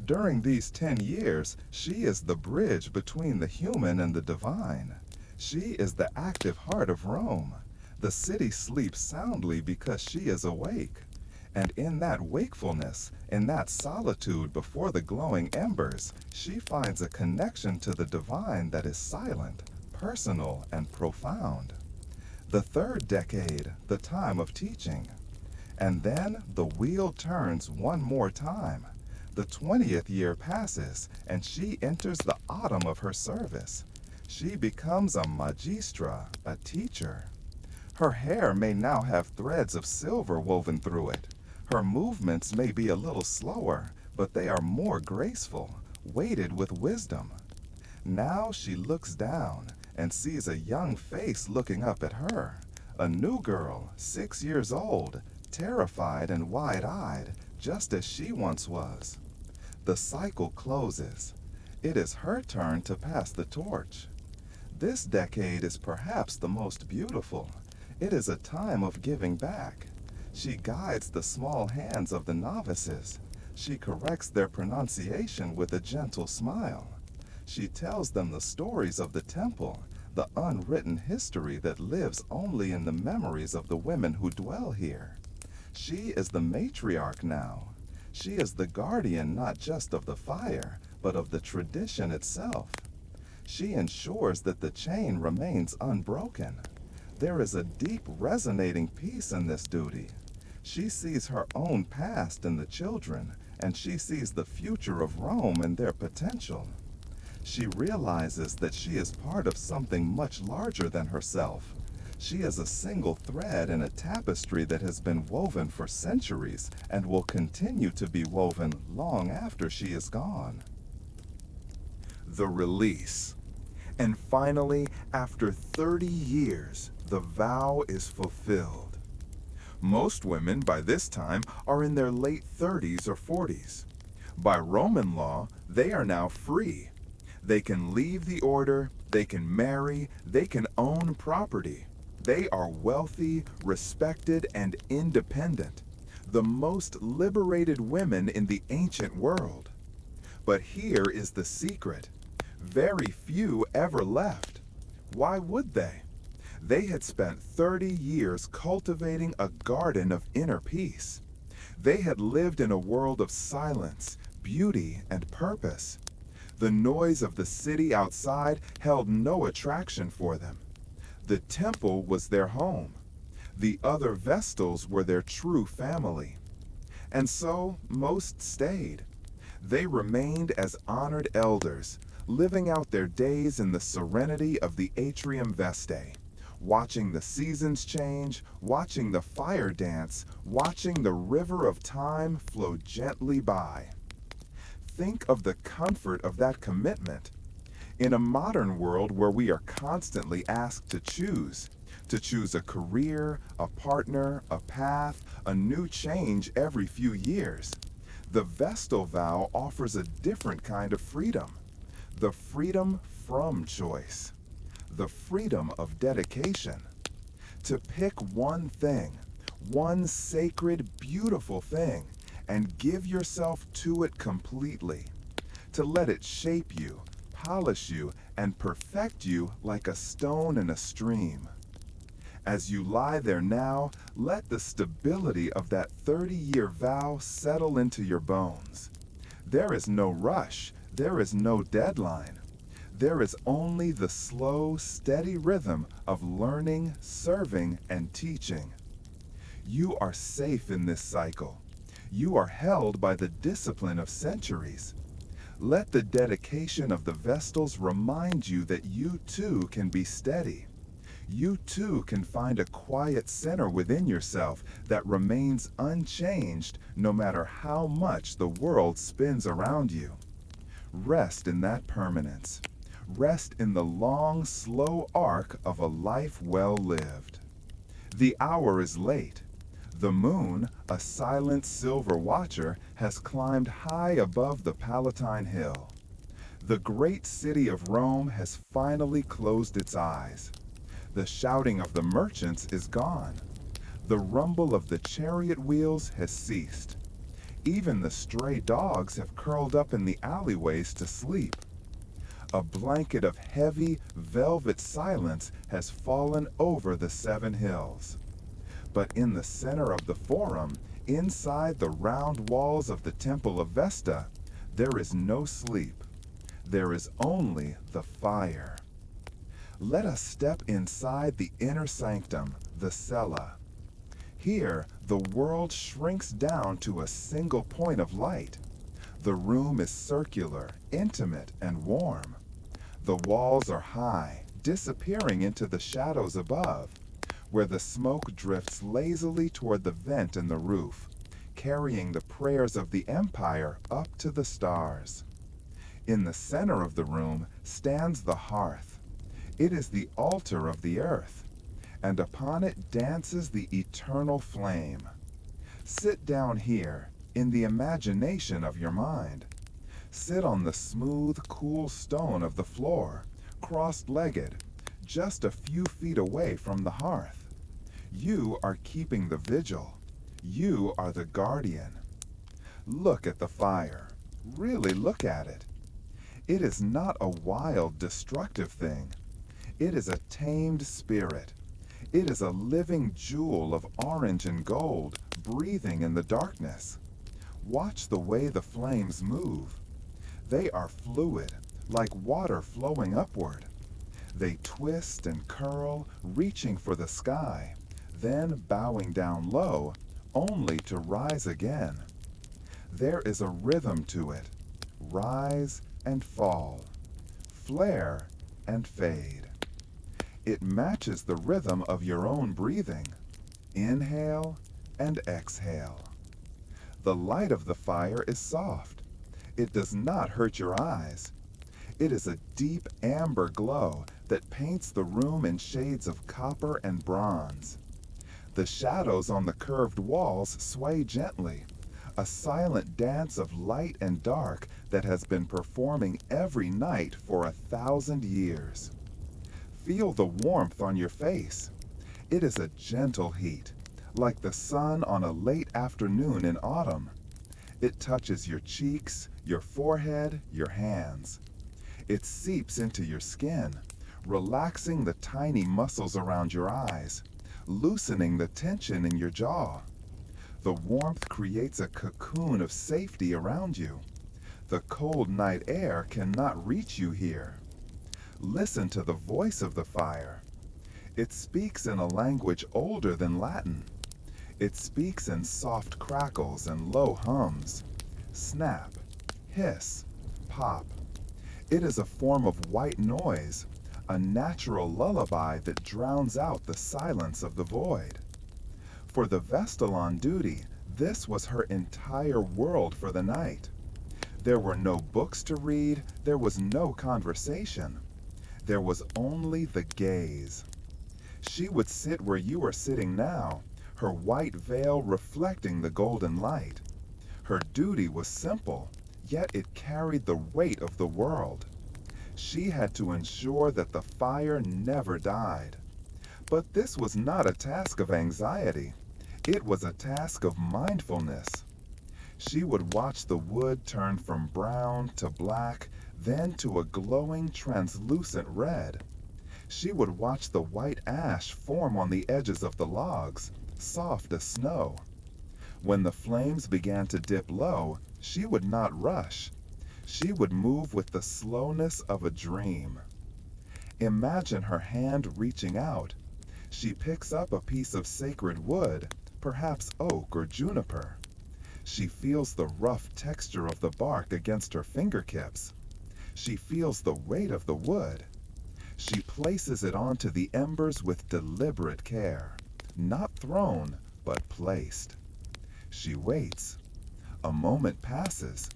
During these 10 years, she is the bridge between the human and the divine. She is the active heart of Rome. The city sleeps soundly because she is awake. And in that wakefulness, in that solitude before the glowing embers, she finds a connection to the divine that is silent, personal, and profound. The third decade, the time of teaching. And then the wheel turns one more time. The 20th year passes, and she enters the autumn of her service. She becomes a magistra, a teacher. Her hair may now have threads of silver woven through it. Her movements may be a little slower, but they are more graceful, weighted with wisdom. Now she looks down and sees a young face looking up at her. A new girl, 6 years old, terrified and wide-eyed, just as she once was. The cycle closes. It is her turn to pass the torch. This decade is perhaps the most beautiful. It is a time of giving back. She guides the small hands of the novices. She corrects their pronunciation with a gentle smile. She tells them the stories of the temple, the unwritten history that lives only in the memories of the women who dwell here. She is the matriarch now. She is the guardian not just of the fire, but of the tradition itself. She ensures that the chain remains unbroken. There is a deep resonating peace in this duty. She sees her own past in the children, and she sees the future of Rome and their potential. She realizes that she is part of something much larger than herself. She is a single thread in a tapestry that has been woven for centuries and will continue to be woven long after she is gone. The release. And finally, after 30 years, the vow is fulfilled. Most women by this time are in their late 30s or 40s. By Roman law, they are now free. They can leave the order, they can marry, they can own property. They are wealthy, respected, and independent, the most liberated women in the ancient world. But here is the secret. Very few ever left. Why would they? They had spent 30 years cultivating a garden of inner peace. They had lived in a world of silence, beauty, and purpose. The noise of the city outside held no attraction for them. The temple was their home. The other Vestals were their true family. And so most stayed. They remained as honored elders, living out their days in the serenity of the Atrium Vestae, watching the seasons change, watching the fire dance, watching the river of time flow gently by. Think of the comfort of that commitment. In a modern world where we are constantly asked to choose a career, a partner, a path, a new change every few years, the Vestal vow offers a different kind of freedom. The freedom from choice. The freedom of dedication. To pick one thing, one sacred, beautiful thing, and give yourself to it completely. To let it shape you, polish you, and perfect you like a stone in a stream. As you lie there now, let the stability of that 30-year vow settle into your bones. There is no rush, there is no deadline. There is only the slow, steady rhythm of learning, serving, and teaching. You are safe in this cycle. You are held by the discipline of centuries. Let the dedication of the Vestals remind you that you too can be steady. You too can find a quiet center within yourself that remains unchanged no matter how much the world spins around you. Rest in that permanence. Rest in the long, slow arc of a life well lived. The hour is late. The moon, a silent silver watcher, has climbed high above the Palatine Hill. The great city of Rome has finally closed its eyes. The shouting of the merchants is gone. The rumble of the chariot wheels has ceased. Even the stray dogs have curled up in the alleyways to sleep. A blanket of heavy, velvet silence has fallen over the 7 hills. But in the center of the forum, inside the round walls of the Temple of Vesta, there is no sleep. There is only the fire. Let us step inside the inner sanctum, the cella. Here, the world shrinks down to a single point of light. The room is circular, intimate, and warm. The walls are high, disappearing into the shadows above, where the smoke drifts lazily toward the vent in the roof, carrying the prayers of the empire up to the stars. In the center of the room stands the hearth. It is the altar of the earth, and upon it dances the eternal flame. Sit down here, in the imagination of your mind. Sit on the smooth, cool stone of the floor, cross-legged, just a few feet away from the hearth. You are keeping the vigil. You are the guardian. Look at the fire. Really look at it. It is not a wild, destructive thing. It is a tamed spirit. It is a living jewel of orange and gold, breathing in the darkness. Watch the way the flames move. They are fluid, like water flowing upward. They twist and curl, reaching for the sky, then bowing down low, only to rise again. There is a rhythm to it. Rise and fall. Flare and fade. It matches the rhythm of your own breathing. Inhale and exhale. The light of the fire is soft. It does not hurt your eyes. It is a deep amber glow that paints the room in shades of copper and bronze. The shadows on the curved walls sway gently, a silent dance of light and dark that has been performing every night for 1,000 years. Feel the warmth on your face. It is a gentle heat, like the sun on a late afternoon in autumn. It touches your cheeks, your forehead, your hands. It seeps into your skin, relaxing the tiny muscles around your eyes, loosening the tension in your jaw. The warmth creates a cocoon of safety around you. The cold night air cannot reach you here. Listen to the voice of the fire. It speaks in a language older than Latin. It speaks in soft crackles and low hums. Snap, hiss, pop. It is a form of white noise, a natural lullaby that drowns out the silence of the void. For the Vestal on duty, this was her entire world for the night. There were no books to read, there was no conversation. There was only the gaze. She would sit where you are sitting now, her white veil reflecting the golden light. Her duty was simple, yet it carried the weight of the world. She had to ensure that the fire never died. But this was not a task of anxiety. It was a task of mindfulness. She would watch the wood turn from brown to black, then to a glowing translucent red. She would watch the white ash form on the edges of the logs, soft as snow. When the flames began to dip low, she would not rush. She would move with the slowness of a dream. Imagine her hand reaching out. She picks up a piece of sacred wood, perhaps oak or juniper. She feels the rough texture of the bark against her fingertips. She feels the weight of the wood. She places it onto the embers with deliberate care, not thrown, but placed. She waits. A moment passes.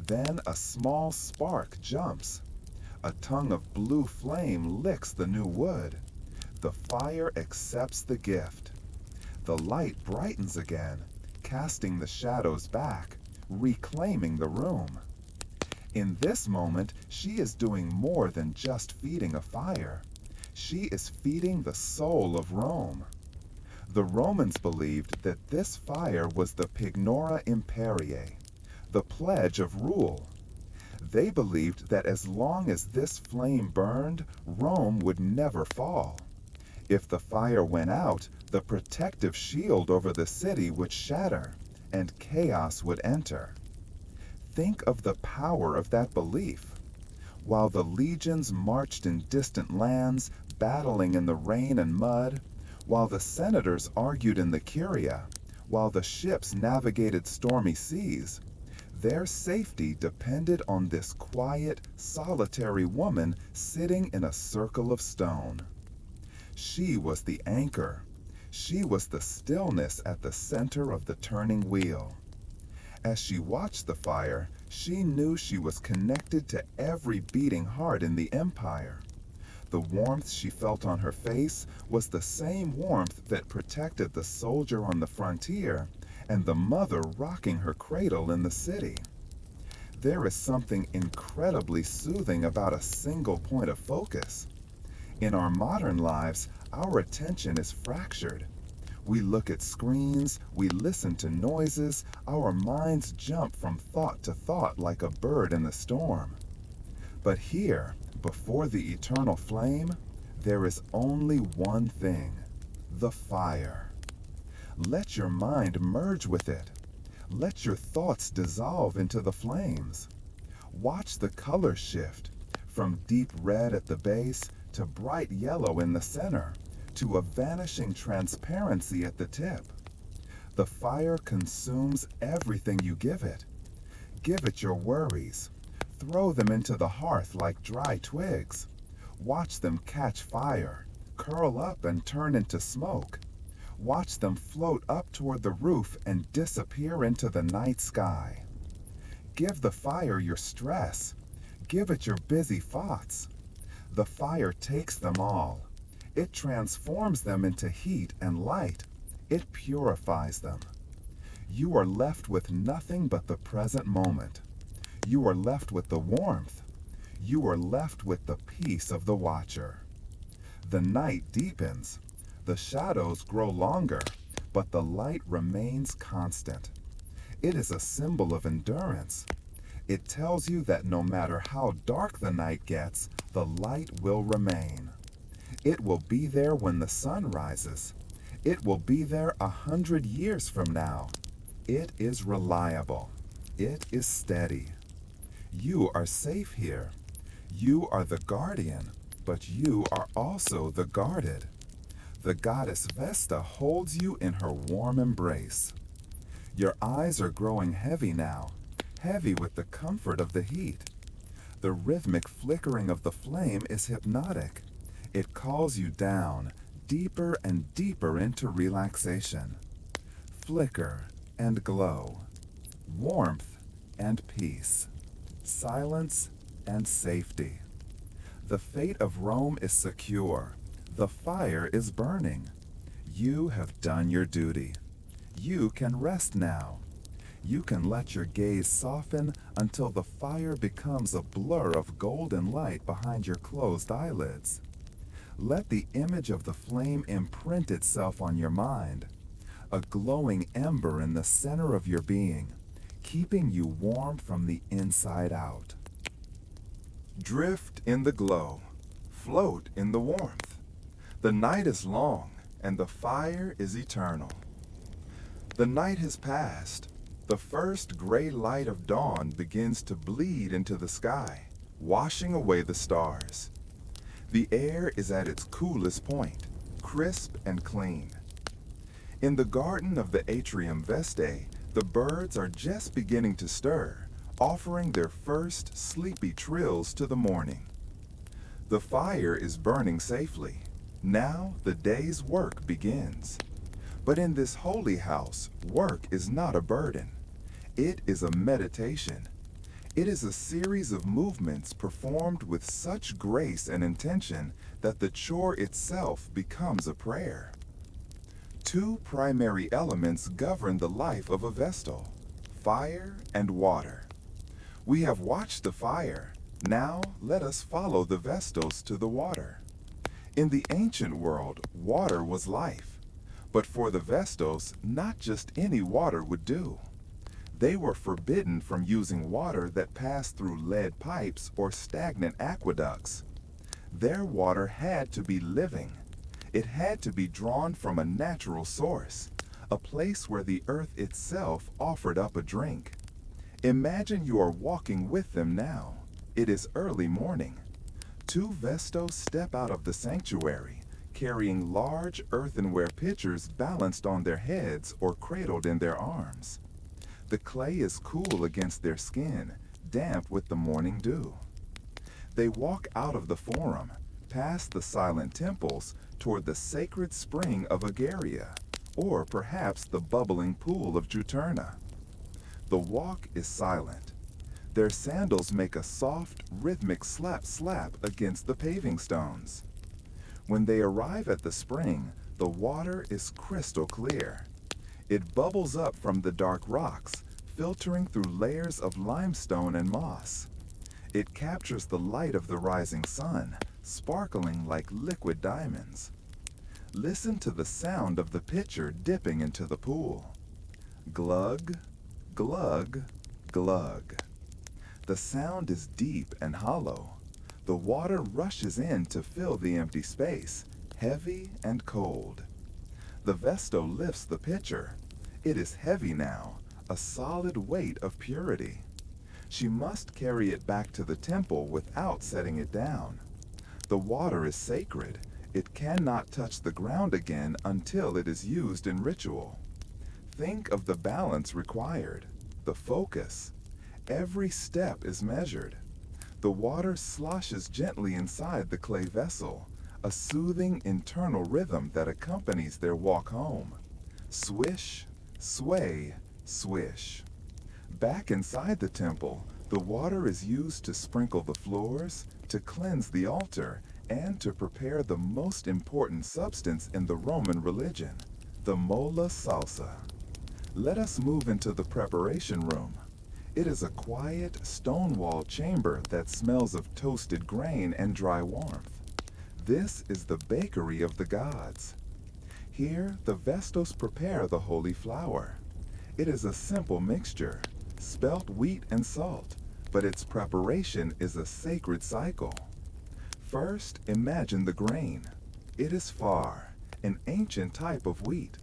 Then a small spark jumps. A tongue of blue flame licks the new wood. The fire accepts the gift. The light brightens again, casting the shadows back, reclaiming the room. In this moment, she is doing more than just feeding a fire. She is feeding the soul of Rome. The Romans believed that this fire was the Pignora Imperiae, the pledge of rule. They believed that as long as this flame burned, Rome would never fall. If the fire went out, the protective shield over the city would shatter, and chaos would enter. Think of the power of that belief. While the legions marched in distant lands, battling in the rain and mud, while the senators argued in the Curia, while the ships navigated stormy seas, their safety depended on this quiet, solitary woman sitting in a circle of stone. She was the anchor. She was the stillness at the center of the turning wheel. As she watched the fire, she knew she was connected to every beating heart in the empire. The warmth she felt on her face was the same warmth that protected the soldier on the frontier and the mother rocking her cradle in the city. There is something incredibly soothing about a single point of focus. In our modern lives, our attention is fractured. We look at screens, we listen to noises, our minds jump from thought to thought like a bird in the storm. But here, before the eternal flame, there is only one thing: the fire. Let your mind merge with it. Let your thoughts dissolve into the flames. Watch the color shift, from deep red at the base to bright yellow in the center, to a vanishing transparency at the tip. The fire consumes everything you give it. Give it your worries. Throw them into the hearth like dry twigs. Watch them catch fire, curl up and turn into smoke. Watch them float up toward the roof and disappear into the night sky. Give the fire your stress. Give it your busy thoughts. The fire takes them all. It transforms them into heat and light. It purifies them. You are left with nothing but the present moment. You are left with the warmth. You are left with the peace of the watcher. The night deepens. The shadows grow longer, but the light remains constant. It is a symbol of endurance. It tells you that no matter how dark the night gets, the light will remain. It will be there when the sun rises. It will be there 100 years from now. It is reliable. It is steady. You are safe here. You are the guardian, but you are also the guarded. The goddess Vesta holds you in her warm embrace. Your eyes are growing heavy now, heavy with the comfort of the heat. The rhythmic flickering of the flame is hypnotic. It calls you down, deeper and deeper into relaxation. Flicker and glow. Warmth and peace. Silence and safety. The fate of Rome is secure. The fire is burning. You have done your duty. You can rest now. You can let your gaze soften until the fire becomes a blur of golden light behind your closed eyelids. Let the image of the flame imprint itself on your mind, a glowing ember in the center of your being, keeping you warm from the inside out. Drift in the glow, float in the warmth. The night is long, and the fire is eternal. The night has passed. The first gray light of dawn begins to bleed into the sky, washing away the stars. The air is at its coolest point, crisp and clean. In the garden of the atrium Vestae, the birds are just beginning to stir, offering their first sleepy trills to the morning. The fire is burning safely. Now the day's work begins. But in this holy house, work is not a burden. It is a meditation. It is a series of movements performed with such grace and intention that the chore itself becomes a prayer. Two primary elements govern the life of a Vestal: fire and water. We have watched the fire. Now let us follow the Vestals to the water. In the ancient world, water was life. But for the Vestals, not just any water would do. They were forbidden from using water that passed through lead pipes or stagnant aqueducts. Their water had to be living. It had to be drawn from a natural source, a place where the earth itself offered up a drink. Imagine you are walking with them now. It is early morning. Two Vestos step out of the sanctuary, carrying large earthenware pitchers balanced on their heads or cradled in their arms. The clay is cool against their skin, damp with the morning dew. They walk out of the forum, past the silent temples, toward the sacred spring of Agaria, or perhaps the bubbling pool of Juturna. The walk is silent. Their sandals make a soft, rhythmic slap-slap against the paving stones. When they arrive at the spring, the water is crystal clear. It bubbles up from the dark rocks, filtering through layers of limestone and moss. It captures the light of the rising sun, sparkling like liquid diamonds. Listen to the sound of the pitcher dipping into the pool. Glug, glug, glug. The sound is deep and hollow. The water rushes in to fill the empty space, heavy and cold. The Vesto lifts the pitcher. It is heavy now, a solid weight of purity. She must carry it back to the temple without setting it down. The water is sacred. It cannot touch the ground again until it is used in ritual. Think of the balance required, the focus. Every step is measured. The water sloshes gently inside the clay vessel, a soothing internal rhythm that accompanies their walk home. Swish, sway, swish. Back inside the temple, the water is used to sprinkle the floors, to cleanse the altar, and to prepare the most important substance in the Roman religion, the molla salsa. Let us move into the preparation room. It is a quiet, stone-walled chamber that smells of toasted grain and dry warmth. This is the bakery of the gods. Here, the Vestos prepare the holy flour. It is a simple mixture, spelt wheat and salt, but its preparation is a sacred cycle. First, imagine the grain. It is far, an ancient type of wheat.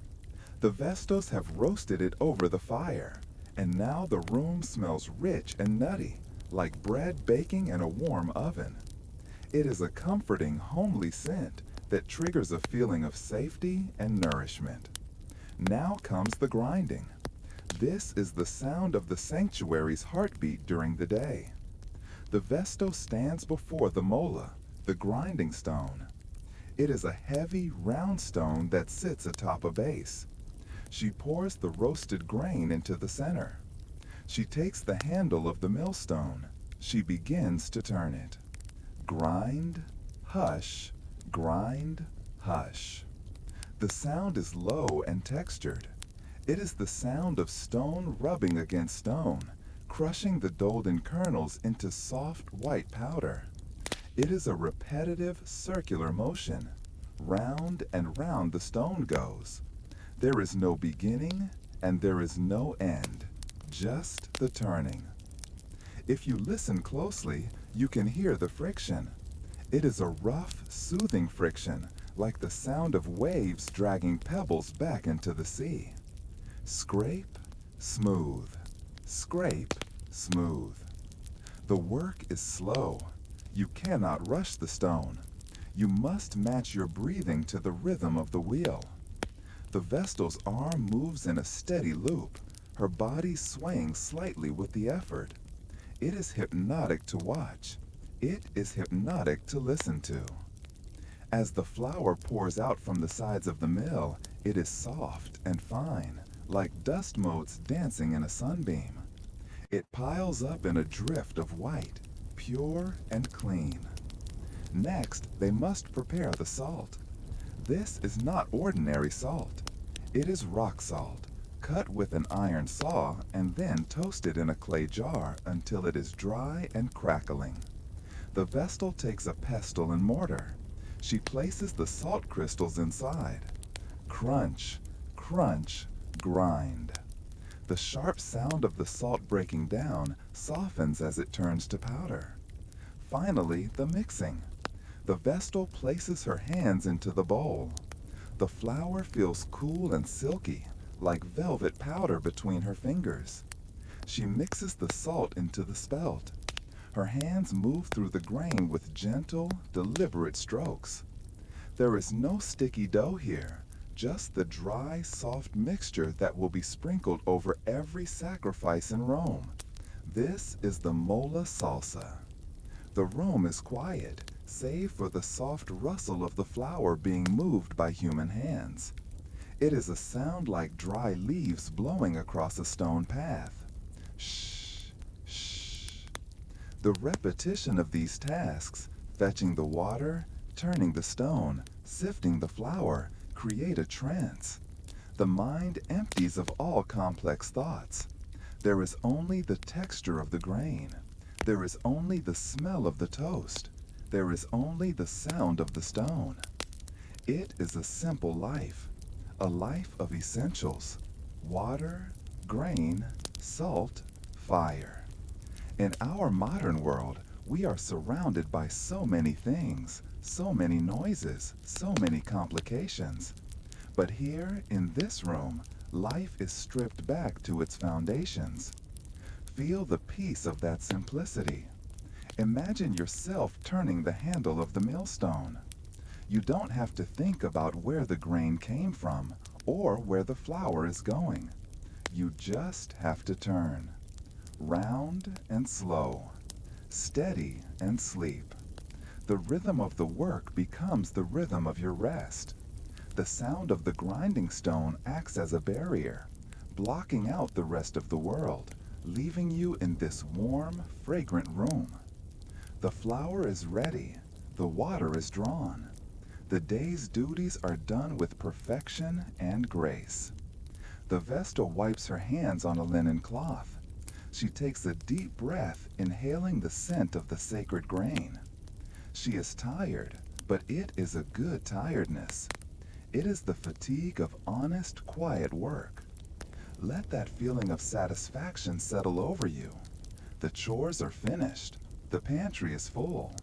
The Vestos have roasted it over the fire, and now the room smells rich and nutty, like bread baking in a warm oven. It is a comforting, homely scent that triggers a feeling of safety and nourishment. Now comes the grinding. This is the sound of the sanctuary's heartbeat during the day. The Vesto stands before the molla, the grinding stone. It is a heavy, round stone that sits atop a base. She pours the roasted grain into the center. She takes the handle of the millstone. She begins to turn it. Grind, hush, grind, hush. The sound is low and textured. It is the sound of stone rubbing against stone, crushing the golden kernels into soft white powder. It is a repetitive circular motion. Round and round the stone goes. There is no beginning and there is no end, just the turning. If you listen closely, you can hear the friction. It is a rough, soothing friction, like the sound of waves dragging pebbles back into the sea. Scrape, smooth. Scrape, smooth. The work is slow. You cannot rush the stone. You must match your breathing to the rhythm of the wheel. The Vestal's arm moves in a steady loop, her body swaying slightly with the effort. It is hypnotic to watch. It is hypnotic to listen to. As the flour pours out from the sides of the mill, it is soft and fine, like dust motes dancing in a sunbeam. It piles up in a drift of white, pure and clean. Next, they must prepare the salt. This is not ordinary salt. It is rock salt, cut with an iron saw and then toasted in a clay jar until it is dry and crackling. The Vestal takes a pestle and mortar. She places the salt crystals inside. Crunch, crunch, grind. The sharp sound of the salt breaking down softens as it turns to powder. Finally, the mixing. The Vestal places her hands into the bowl. The flour feels cool and silky, like velvet powder between her fingers. She mixes the salt into the spelt. Her hands move through the grain with gentle, deliberate strokes. There is no sticky dough here, just the dry, soft mixture that will be sprinkled over every sacrifice in Rome. This is the mola salsa. The room is quiet, save for the soft rustle of the flour being moved by human hands. It is a sound like dry leaves blowing across a stone path. Shh, shh. The repetition of these tasks, fetching the water, turning the stone, sifting the flour, create a trance. The mind empties of all complex thoughts. There is only the texture of the grain. There is only the smell of the toast. There is only the sound of the stone. It is a simple life, a life of essentials: water, grain, salt, fire. In our modern world, we are surrounded by so many things, so many noises, so many complications. But here, in this room, life is stripped back to its foundations. Feel the peace of that simplicity. Imagine yourself turning the handle of the millstone. You don't have to think about where the grain came from or where the flour is going. You just have to turn. Round and slow. Steady and sleep. The rhythm of the work becomes the rhythm of your rest. The sound of the grinding stone acts as a barrier, blocking out the rest of the world, leaving you in this warm, fragrant room. The flour is ready. The water is drawn. The day's duties are done with perfection and grace. The Vestal wipes her hands on a linen cloth. She takes a deep breath, inhaling the scent of the sacred grain. She is tired, but it is a good tiredness. It is the fatigue of honest, quiet work. Let that feeling of satisfaction settle over you. The chores are finished. The pantry is full.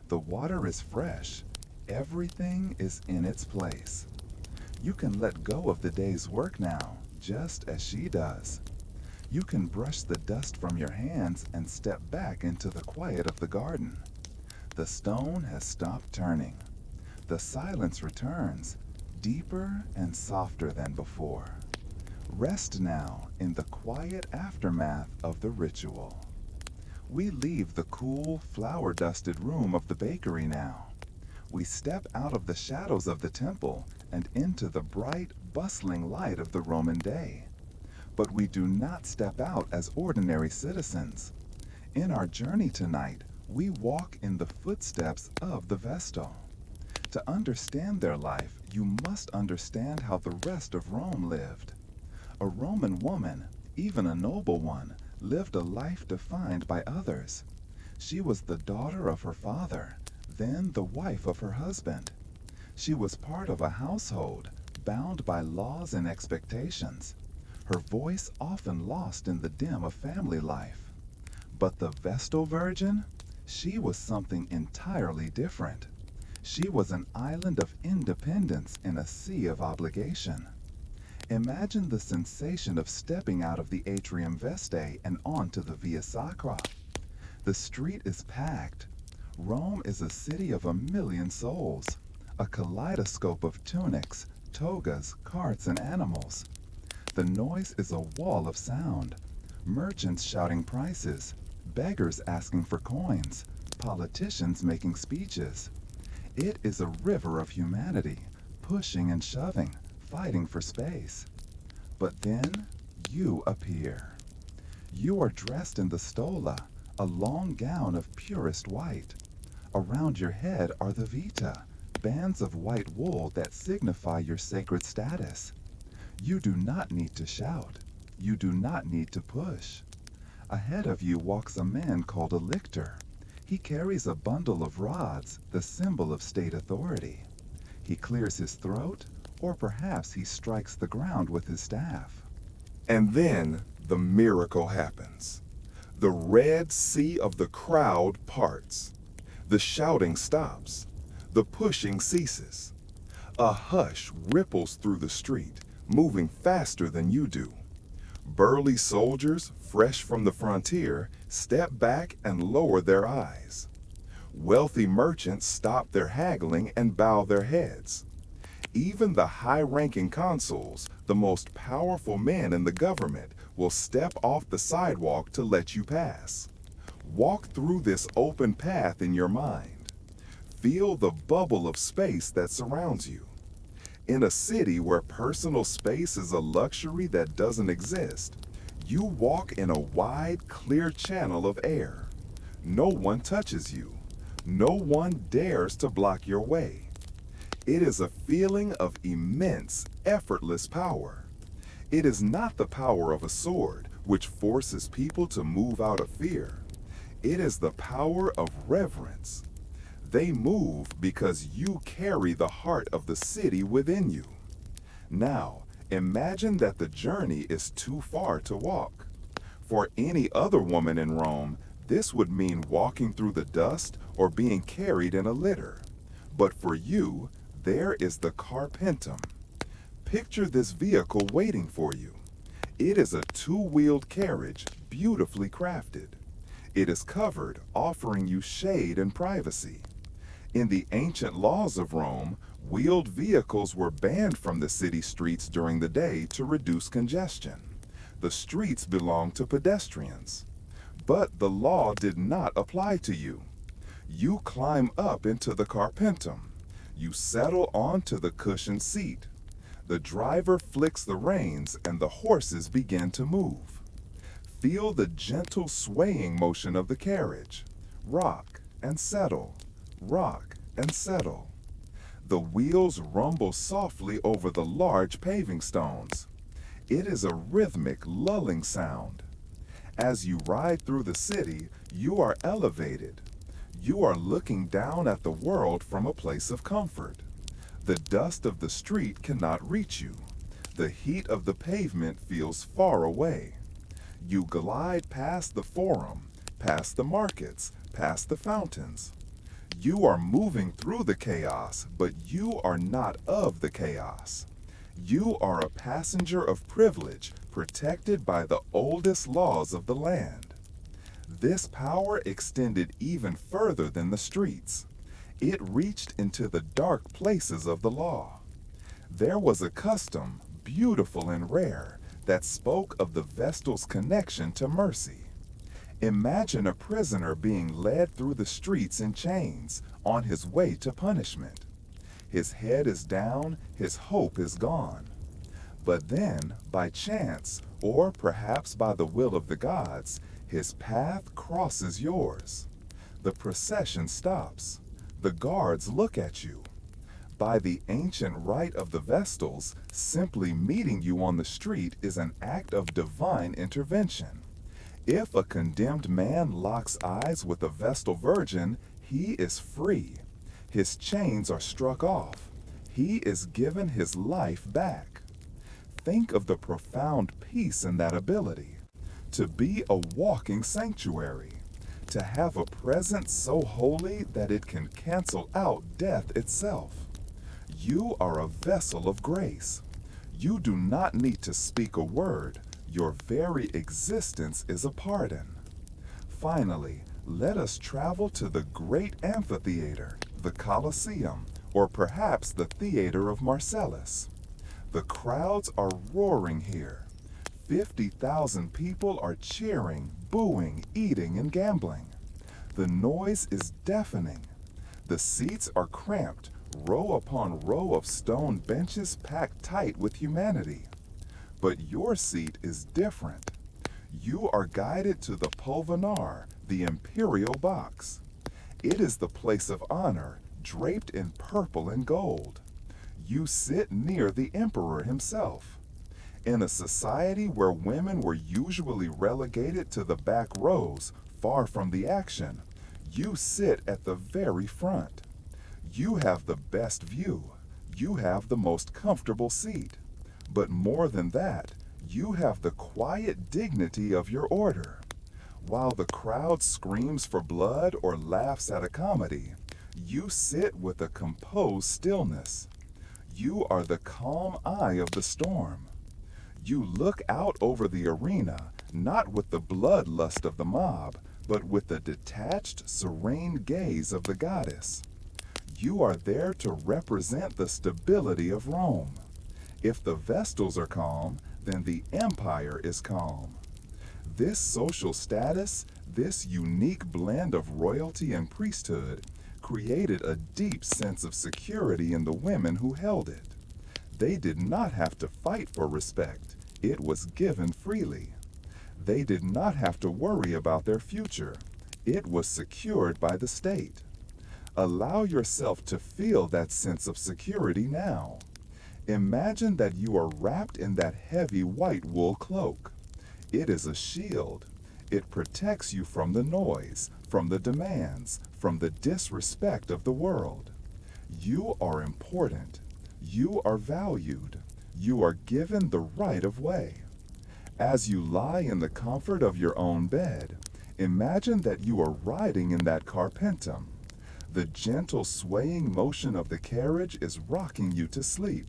The water is fresh. Everything is in its place. You can let go of the day's work now, just as she does. You can brush the dust from your hands and step back into the quiet of the garden. The stone has stopped turning. The silence returns, deeper and softer than before. Rest now in the quiet aftermath of the ritual. We leave the cool, flour-dusted room of the bakery now. We step out of the shadows of the temple and into the bright, bustling light of the Roman day. But we do not step out as ordinary citizens. In our journey tonight, we walk in the footsteps of the Vestal. To understand their life, you must understand how the rest of Rome lived. A Roman woman, even a noble one, lived a life defined by others. She was the daughter of her father, then the wife of her husband. She was part of a household, bound by laws and expectations. Her voice often lost in the dim of family life. But the Vestal Virgin? She was something entirely different. She was an island of independence in a sea of obligation. Imagine the sensation of stepping out of the Atrium Vestae and onto the Via Sacra. The street is packed. Rome is a city of 1,000,000 souls, a kaleidoscope of tunics, togas, carts, and animals. The noise is a wall of sound. Merchants shouting prices, beggars asking for coins, politicians making speeches. It is a river of humanity, pushing and shoving, fighting for space. But then you appear. You are dressed in the stola, a long gown of purest white. Around your head are the vita, bands of white wool that signify your sacred status. You do not need to shout. You do not need to push. Ahead of you walks a man called a lictor. He carries a bundle of rods, the symbol of state authority. He clears his throat, or perhaps he strikes the ground with his staff. And then the miracle happens. The Red Sea of the crowd parts. The shouting stops. The pushing ceases. A hush ripples through the street, moving faster than you do. Burly soldiers, fresh from the frontier, step back and lower their eyes. Wealthy merchants stop their haggling and bow their heads. Even the high-ranking consuls, the most powerful men in the government, will step off the sidewalk to let you pass. Walk through this open path in your mind. Feel the bubble of space that surrounds you. In a city where personal space is a luxury that doesn't exist, you walk in a wide, clear channel of air. No one touches you. No one dares to block your way. It is a feeling of immense, effortless power. It is not the power of a sword, which forces people to move out of fear. It is the power of reverence. They move because you carry the heart of the city within you. Now, imagine that the journey is too far to walk. For any other woman in Rome, this would mean walking through the dust or being carried in a litter. But for you, there is the carpentum. Picture this vehicle waiting for you. It is a two-wheeled carriage, beautifully crafted. It is covered, offering you shade and privacy. In the ancient laws of Rome, wheeled vehicles were banned from the city streets during the day to reduce congestion. The streets belonged to pedestrians. But the law did not apply to you. You climb up into the carpentum. You settle onto the cushioned seat. The driver flicks the reins and the horses begin to move. Feel the gentle swaying motion of the carriage. Rock and settle. Rock and settle. The wheels rumble softly over the large paving stones. It is a rhythmic, lulling sound. As you ride through the city, you are elevated. You are looking down at the world from a place of comfort. The dust of the street cannot reach you. The heat of the pavement feels far away. You glide past the forum, past the markets, past the fountains. You are moving through the chaos, but you are not of the chaos. You are a passenger of privilege, protected by the oldest laws of the land. This power extended even further than the streets. It reached into the dark places of the law. There was a custom, beautiful and rare, that spoke of the Vestal's connection to mercy. Imagine a prisoner being led through the streets in chains, on his way to punishment. His head is down, his hope is gone. But then, by chance, or perhaps by the will of the gods, his path crosses yours. The procession stops. The guards look at you. By the ancient rite of the Vestals, simply meeting you on the street is an act of divine intervention. If a condemned man locks eyes with a Vestal Virgin, he is free. His chains are struck off. He is given his life back. Think of the profound peace in that ability. To be a walking sanctuary. To have a presence so holy that it can cancel out death itself. You are a vessel of grace. You do not need to speak a word. Your very existence is a pardon. Finally, let us travel to the great amphitheater, the Colosseum, or perhaps the Theater of Marcellus. The crowds are roaring here. 50,000 people are cheering, booing, eating, and gambling. The noise is deafening. The seats are cramped, row upon row of stone benches packed tight with humanity. But your seat is different. You are guided to the pulvinar, the imperial box. It is the place of honor, draped in purple and gold. You sit near the emperor himself. In a society where women were usually relegated to the back rows, far from the action, you sit at the very front. You have the best view. You have the most comfortable seat. But more than that, you have the quiet dignity of your order. While the crowd screams for blood or laughs at a comedy, you sit with a composed stillness. You are the calm eye of the storm. You look out over the arena, not with the bloodlust of the mob, but with the detached, serene gaze of the goddess. You are there to represent the stability of Rome. If the Vestals are calm, then the empire is calm. This social status, this unique blend of royalty and priesthood, created a deep sense of security in the women who held it. They did not have to fight for respect. It was given freely. They did not have to worry about their future. It was secured by the state. Allow yourself to feel that sense of security now. Imagine that you are wrapped in that heavy white wool cloak. It is a shield. It protects you from the noise, from the demands, from the disrespect of the world. You are important. You are valued. You are given the right of way. As you lie in the comfort of your own bed, imagine that you are riding in that carpentum. The gentle swaying motion of the carriage is rocking you to sleep.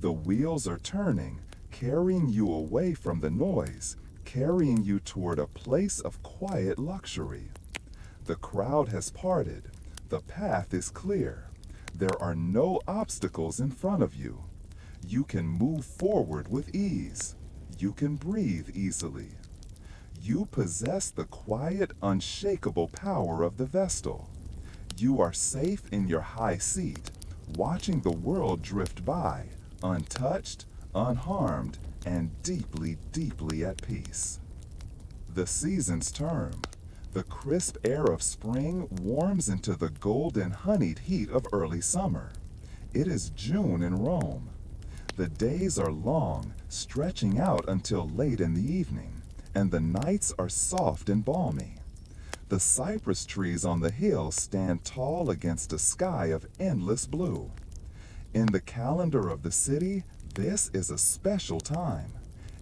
The wheels are turning, carrying you away from the noise, carrying you toward a place of quiet luxury. The crowd has parted. The path is clear. There are no obstacles in front of you. You can move forward with ease. You can breathe easily. You possess the quiet, unshakable power of the Vestal. You are safe in your high seat, watching the world drift by, untouched, unharmed, and deeply, deeply at peace. The seasons turn. The crisp air of spring warms into the golden honeyed heat of early summer. It is June in Rome. The days are long, stretching out until late in the evening, and the nights are soft and balmy. The cypress trees on the hill stand tall against a sky of endless blue. In the calendar of the city, this is a special time.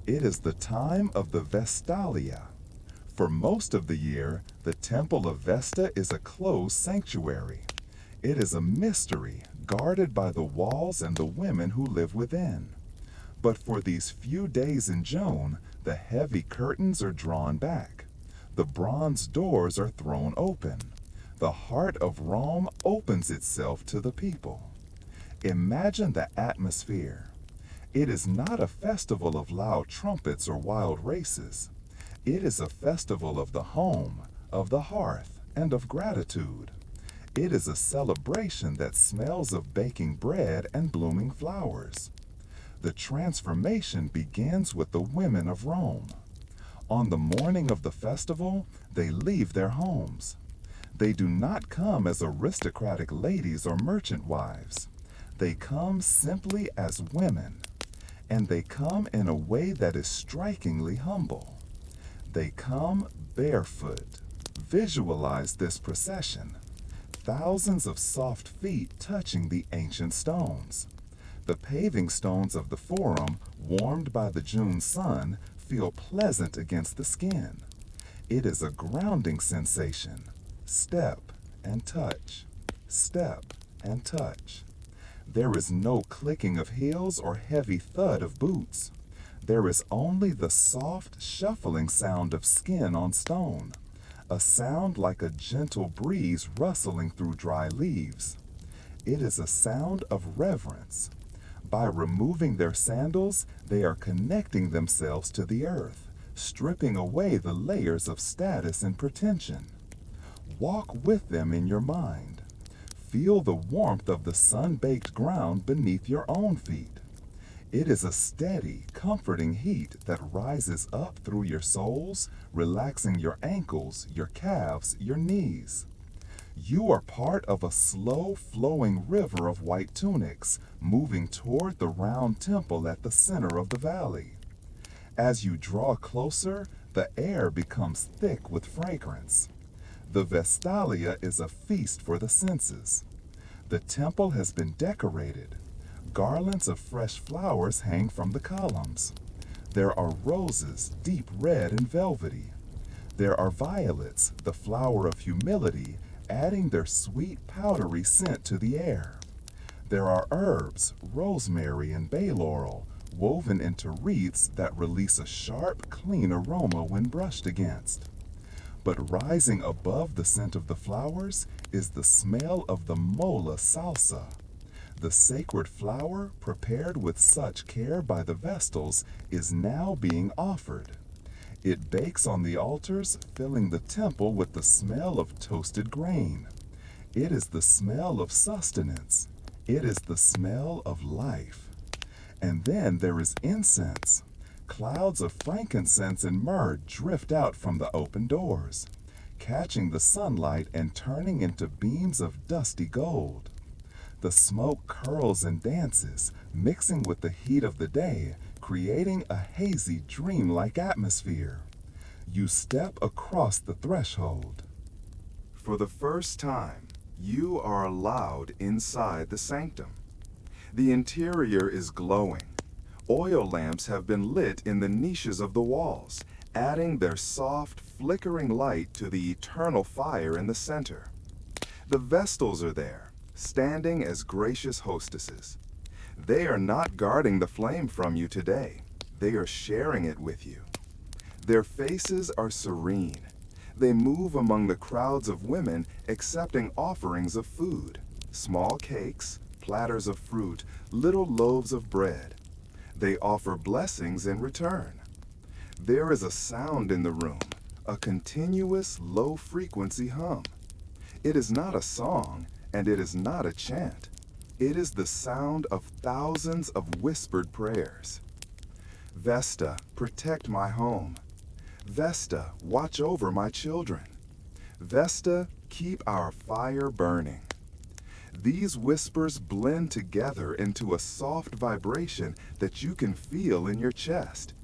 It is the time of the Vestalia. For most of the year, the Temple of Vesta is a closed sanctuary. It is a mystery, guarded by the walls and the women who live within. But for these few days in June, the heavy curtains are drawn back. The bronze doors are thrown open. The heart of Rome opens itself to the people. Imagine the atmosphere. It is not a festival of loud trumpets or wild races. It is a festival of the home, of the hearth, and of gratitude. It is a celebration that smells of baking bread and blooming flowers. The transformation begins with the women of Rome. On the morning of the festival, they leave their homes. They do not come as aristocratic ladies or merchant wives. They come simply as women, and they come in a way that is strikingly humble. They come barefoot. Visualize this procession. Thousands of soft feet touching the ancient stones. The paving stones of the Forum, warmed by the June sun, feel pleasant against the skin. It is a grounding sensation. Step and touch. Step and touch. There is no clicking of heels or heavy thud of boots. There is only the soft, shuffling sound of skin on stone, a sound like a gentle breeze rustling through dry leaves. It is a sound of reverence. By removing their sandals, they are connecting themselves to the earth, stripping away the layers of status and pretension. Walk with them in your mind. Feel the warmth of the sun-baked ground beneath your own feet. It is a steady, comforting heat that rises up through your soles, relaxing your ankles, your calves, your knees. You are part of a slow-flowing river of white tunics, moving toward the round temple at the center of the valley. As you draw closer, the air becomes thick with fragrance. The Vestalia is a feast for the senses. The temple has been decorated. Garlands of fresh flowers hang from the columns. There are roses, deep red and velvety. There are violets, the flower of humility, adding their sweet, powdery scent to the air. There are herbs, rosemary and bay laurel, woven into wreaths that release a sharp, clean aroma when brushed against. But rising above the scent of the flowers is the smell of the mola salsa. The sacred flower, prepared with such care by the Vestals, is now being offered. It bakes on the altars, filling the temple with the smell of toasted grain. It is the smell of sustenance. It is the smell of life. And then there is incense. Clouds of frankincense and myrrh drift out from the open doors, catching the sunlight and turning into beams of dusty gold. The smoke curls and dances, mixing with the heat of the day, creating a hazy, dreamlike atmosphere. You step across the threshold. For the first time, you are allowed inside the sanctum. The interior is glowing. Oil lamps have been lit in the niches of the walls, adding their soft, flickering light to the eternal fire in the center. The Vestals are there, standing as gracious hostesses. They are not guarding the flame from you today. They are sharing it with you. Their faces are serene. They move among the crowds of women accepting offerings of food, small cakes, platters of fruit, little loaves of bread. They offer blessings in return. There is a sound in the room, a continuous low-frequency hum. It is not a song, and it is not a chant. It is the sound of thousands of whispered prayers. Vesta, protect my home. Vesta, watch over my children. Vesta, keep our fire burning. These whispers blend together into a soft vibration that you can feel in your chest.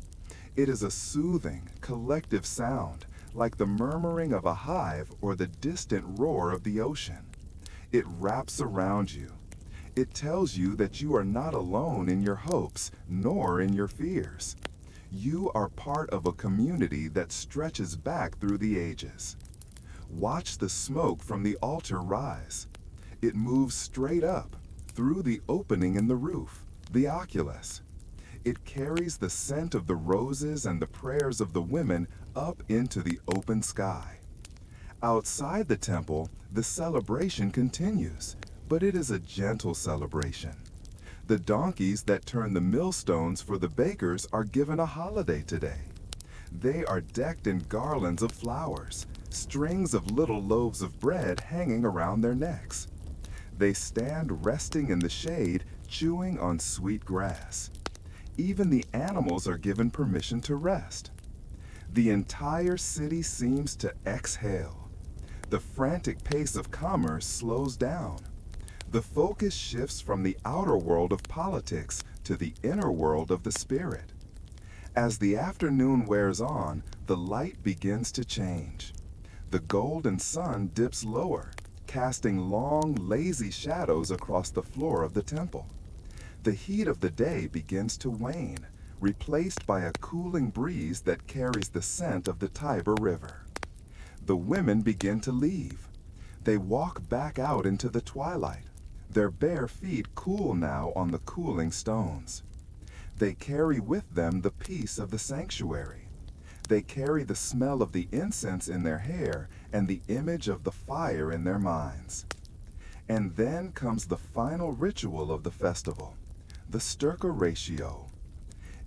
It is a soothing, collective sound, like the murmuring of a hive or the distant roar of the ocean. It wraps around you. It tells you that you are not alone in your hopes, nor in your fears. You are part of a community that stretches back through the ages. Watch the smoke from the altar rise. It moves straight up, through the opening in the roof, the oculus. It carries the scent of the roses and the prayers of the women up into the open sky. Outside the temple, the celebration continues, but it is a gentle celebration. The donkeys that turn the millstones for the bakers are given a holiday today. They are decked in garlands of flowers, strings of little loaves of bread hanging around their necks. They stand resting in the shade, chewing on sweet grass. Even the animals are given permission to rest. The entire city seems to exhale. The frantic pace of commerce slows down. The focus shifts from the outer world of politics to the inner world of the spirit. As the afternoon wears on, the light begins to change. The golden sun dips lower, casting long, lazy shadows across the floor of the temple. The heat of the day begins to wane, replaced by a cooling breeze that carries the scent of the Tiber River. The women begin to leave. They walk back out into the twilight. Their bare feet cool now on the cooling stones. They carry with them the peace of the sanctuary. They carry the smell of the incense in their hair and the image of the fire in their minds. And then comes the final ritual of the festival, The Sterka ratio.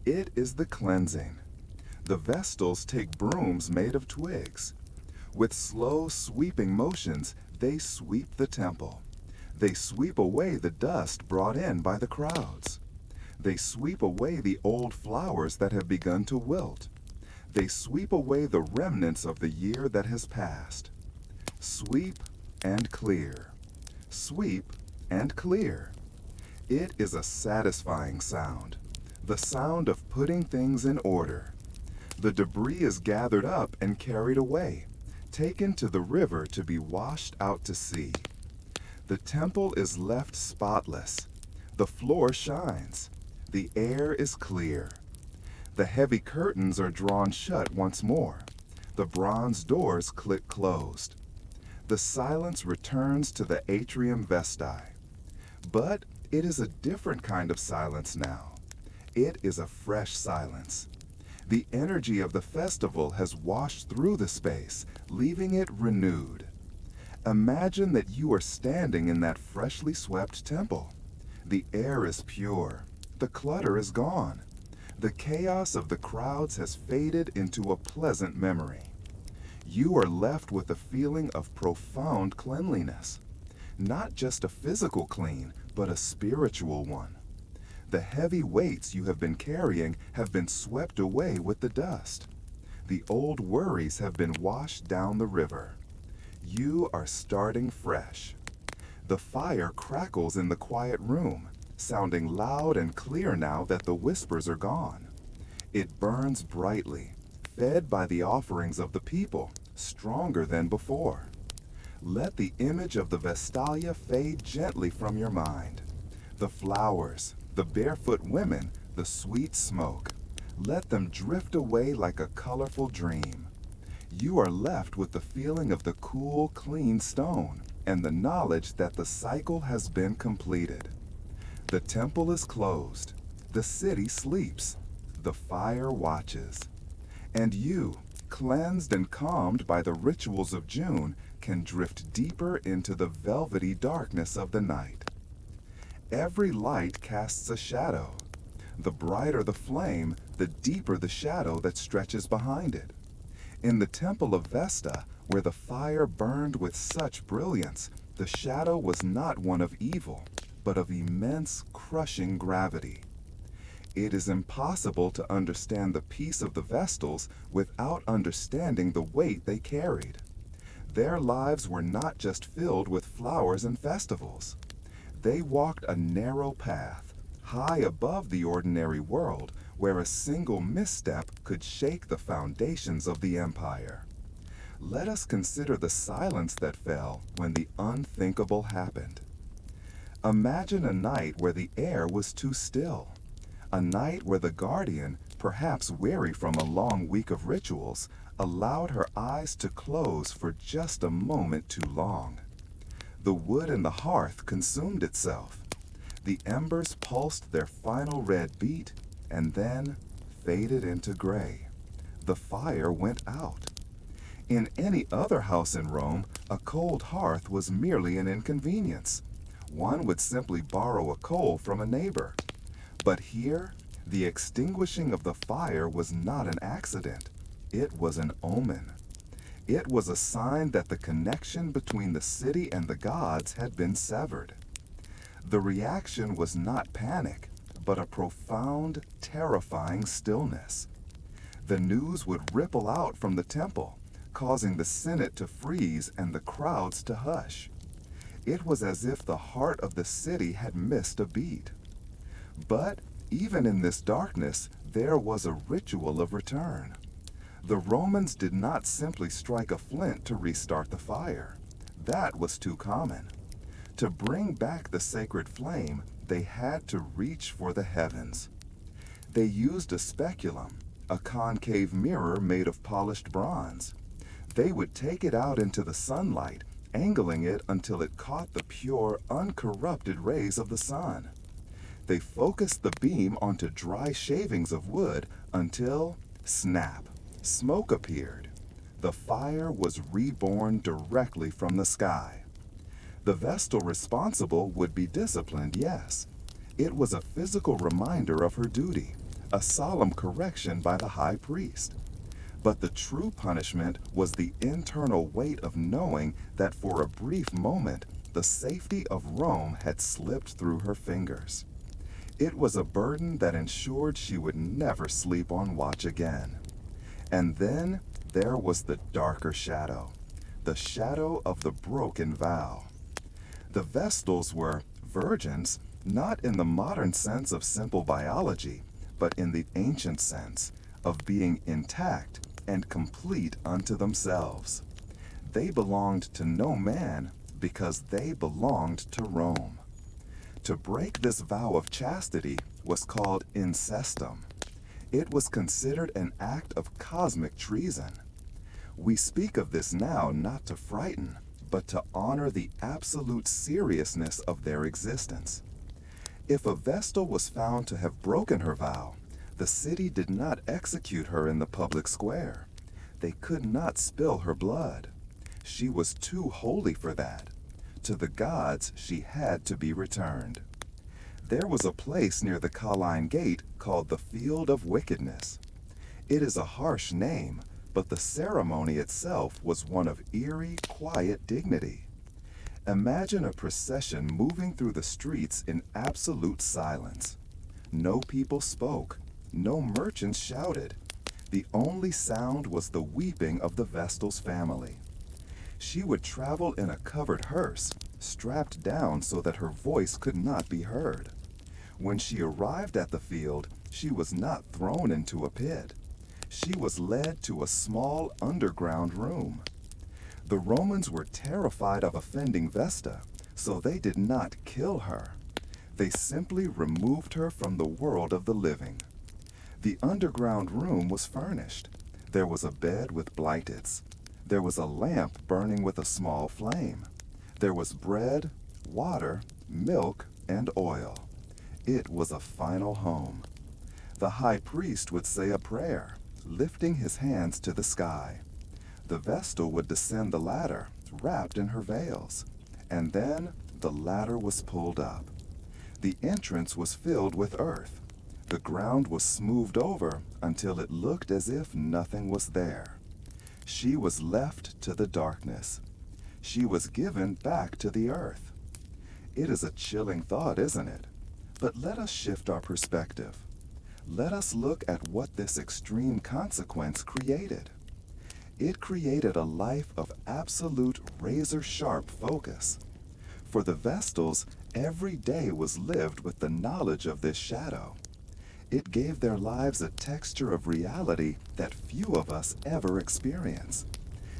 It is the cleansing. The Vestals take brooms made of twigs. With slow, sweeping motions, they sweep the temple. They sweep away the dust brought in by the crowds. They sweep away the old flowers that have begun to wilt. They sweep away the remnants of the year that has passed. Sweep and clear. Sweep and clear. It is a satisfying sound, the sound of putting things in order. The debris is gathered up and carried away, taken to the river to be washed out to sea. The temple is left spotless. The floor shines. The air is clear. The heavy curtains are drawn shut once more. The bronze doors click closed. The silence returns to the atrium Vestae. But it is a different kind of silence now. It is a fresh silence. The energy of the festival has washed through the space, leaving it renewed. Imagine that you are standing in that freshly swept temple. The air is pure. The clutter is gone. The chaos of the crowds has faded into a pleasant memory. You are left with a feeling of profound cleanliness. Not just a physical clean, but a spiritual one. The heavy weights you have been carrying have been swept away with the dust. The old worries have been washed down the river. You are starting fresh. The fire crackles in the quiet room, sounding loud and clear now that the whispers are gone. It burns brightly, fed by the offerings of the people, stronger than before. Let the image of the Vestalia fade gently from your mind. The flowers, the barefoot women, the sweet smoke. Let them drift away like a colorful dream. You are left with the feeling of the cool, clean stone and the knowledge that the cycle has been completed. The temple is closed. The city sleeps. The fire watches. And you, cleansed and calmed by the rituals of June, can drift deeper into the velvety darkness of the night. Every light casts a shadow. The brighter the flame, the deeper the shadow that stretches behind it. In the temple of Vesta, where the fire burned with such brilliance, the shadow was not one of evil, but of immense, crushing gravity. It is impossible to understand the peace of the Vestals without understanding the weight they carried. Their lives were not just filled with flowers and festivals. They walked a narrow path, high above the ordinary world, where a single misstep could shake the foundations of the empire. Let us consider the silence that fell when the unthinkable happened. Imagine a night where the air was too still. A night where the guardian, perhaps weary from a long week of rituals, allowed her eyes to close for just a moment too long. The wood in the hearth consumed itself. The embers pulsed their final red beat and then faded into gray. The fire went out. In any other house in Rome, a cold hearth was merely an inconvenience. One would simply borrow a coal from a neighbor. But here, the extinguishing of the fire was not an accident. It was an omen. It was a sign that the connection between the city and the gods had been severed. The reaction was not panic, but a profound, terrifying stillness. The news would ripple out from the temple, causing the Senate to freeze and the crowds to hush. It was as if the heart of the city had missed a beat. But even in this darkness, there was a ritual of return. The Romans did not simply strike a flint to restart the fire. That was too common. To bring back the sacred flame, they had to reach for the heavens. They used a speculum, a concave mirror made of polished bronze. They would take it out into the sunlight, angling it until it caught the pure, uncorrupted rays of the sun. They focused the beam onto dry shavings of wood until, snap, smoke appeared. The fire was reborn directly from the sky. The Vestal responsible would be disciplined, yes. It was a physical reminder of her duty, a solemn correction by the high priest. But the true punishment was the internal weight of knowing that for a brief moment, the safety of Rome had slipped through her fingers. It was a burden that ensured she would never sleep on watch again. And then there was the darker shadow, the shadow of the broken vow. The Vestals were virgins, not in the modern sense of simple biology, but in the ancient sense of being intact and complete unto themselves. They belonged to no man because they belonged to Rome. To break this vow of chastity was called incestum. It was considered an act of cosmic treason. We speak of this now not to frighten, but to honor the absolute seriousness of their existence. If a Vestal was found to have broken her vow, the city did not execute her in the public square. They could not spill her blood. She was too holy for that. To the gods she had to be returned. There was a place near the Colline Gate called the Field of Wickedness. It is a harsh name, but the ceremony itself was one of eerie, quiet dignity. Imagine a procession moving through the streets in absolute silence. No people spoke, no merchants shouted. The only sound was the weeping of the Vestal's family. She would travel in a covered hearse, strapped down so that her voice could not be heard. When she arrived at the field, she was not thrown into a pit. She was led to a small underground room. The Romans were terrified of offending Vesta, so they did not kill her. They simply removed her from the world of the living. The underground room was furnished. There was a bed with blankets. There was a lamp burning with a small flame. There was bread, water, milk, and oil. It was a final home. The high priest would say a prayer, lifting his hands to the sky. The Vestal would descend the ladder, wrapped in her veils, and then the ladder was pulled up. The entrance was filled with earth. The ground was smoothed over until it looked as if nothing was there. She was left to the darkness. She was given back to the earth. It is a chilling thought, isn't it? But let us shift our perspective. Let us look at what this extreme consequence created. It created a life of absolute razor-sharp focus. For the Vestals, every day was lived with the knowledge of this shadow. It gave their lives a texture of reality that few of us ever experience.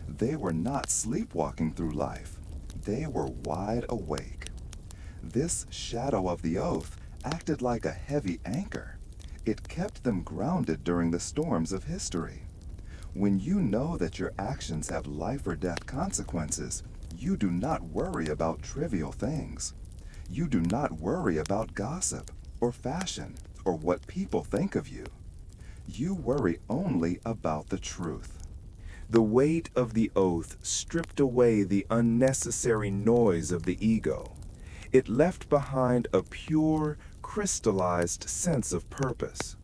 They were not sleepwalking through life. They were wide awake. This shadow of the oath acted like a heavy anchor. It kept them grounded during the storms of history. When you know that your actions have life or death consequences, you do not worry about trivial things. You do not worry about gossip or fashion or what people think of you. You worry only about the truth. The weight of the oath stripped away the unnecessary noise of the ego. It left behind a pure, crystallized sense of purpose.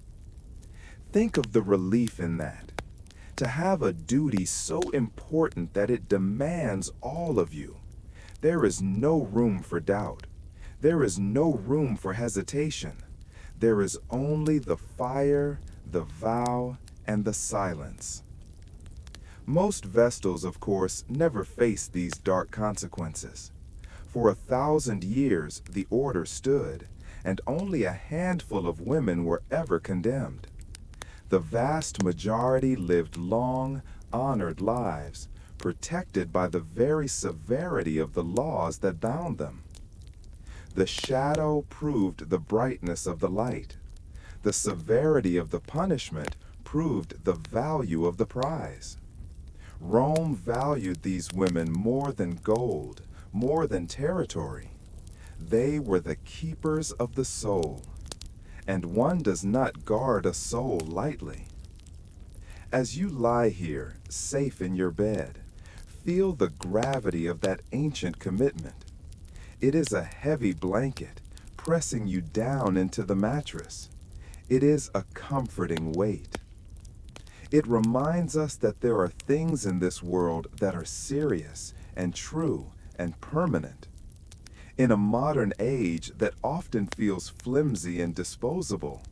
Think of the relief in that. To have a duty so important that it demands all of you. There is no room for doubt. There is no room for hesitation. There is only the fire, the vow, and the silence. Most Vestals, of course, never faced these dark consequences. For 1,000 years, the order stood, and only a handful of women were ever condemned. The vast majority lived long, honored lives, protected by the very severity of the laws that bound them. The shadow proved the brightness of the light. The severity of the punishment proved the value of the prize. Rome valued these women more than gold, more than territory. They were the keepers of the soul, and one does not guard a soul lightly. As you lie here, safe in your bed, feel the gravity of that ancient commitment. It is a heavy blanket, pressing you down into the mattress. It is a comforting weight. It reminds us that there are things in this world that are serious and true and permanent. In a modern age that often feels flimsy and disposable,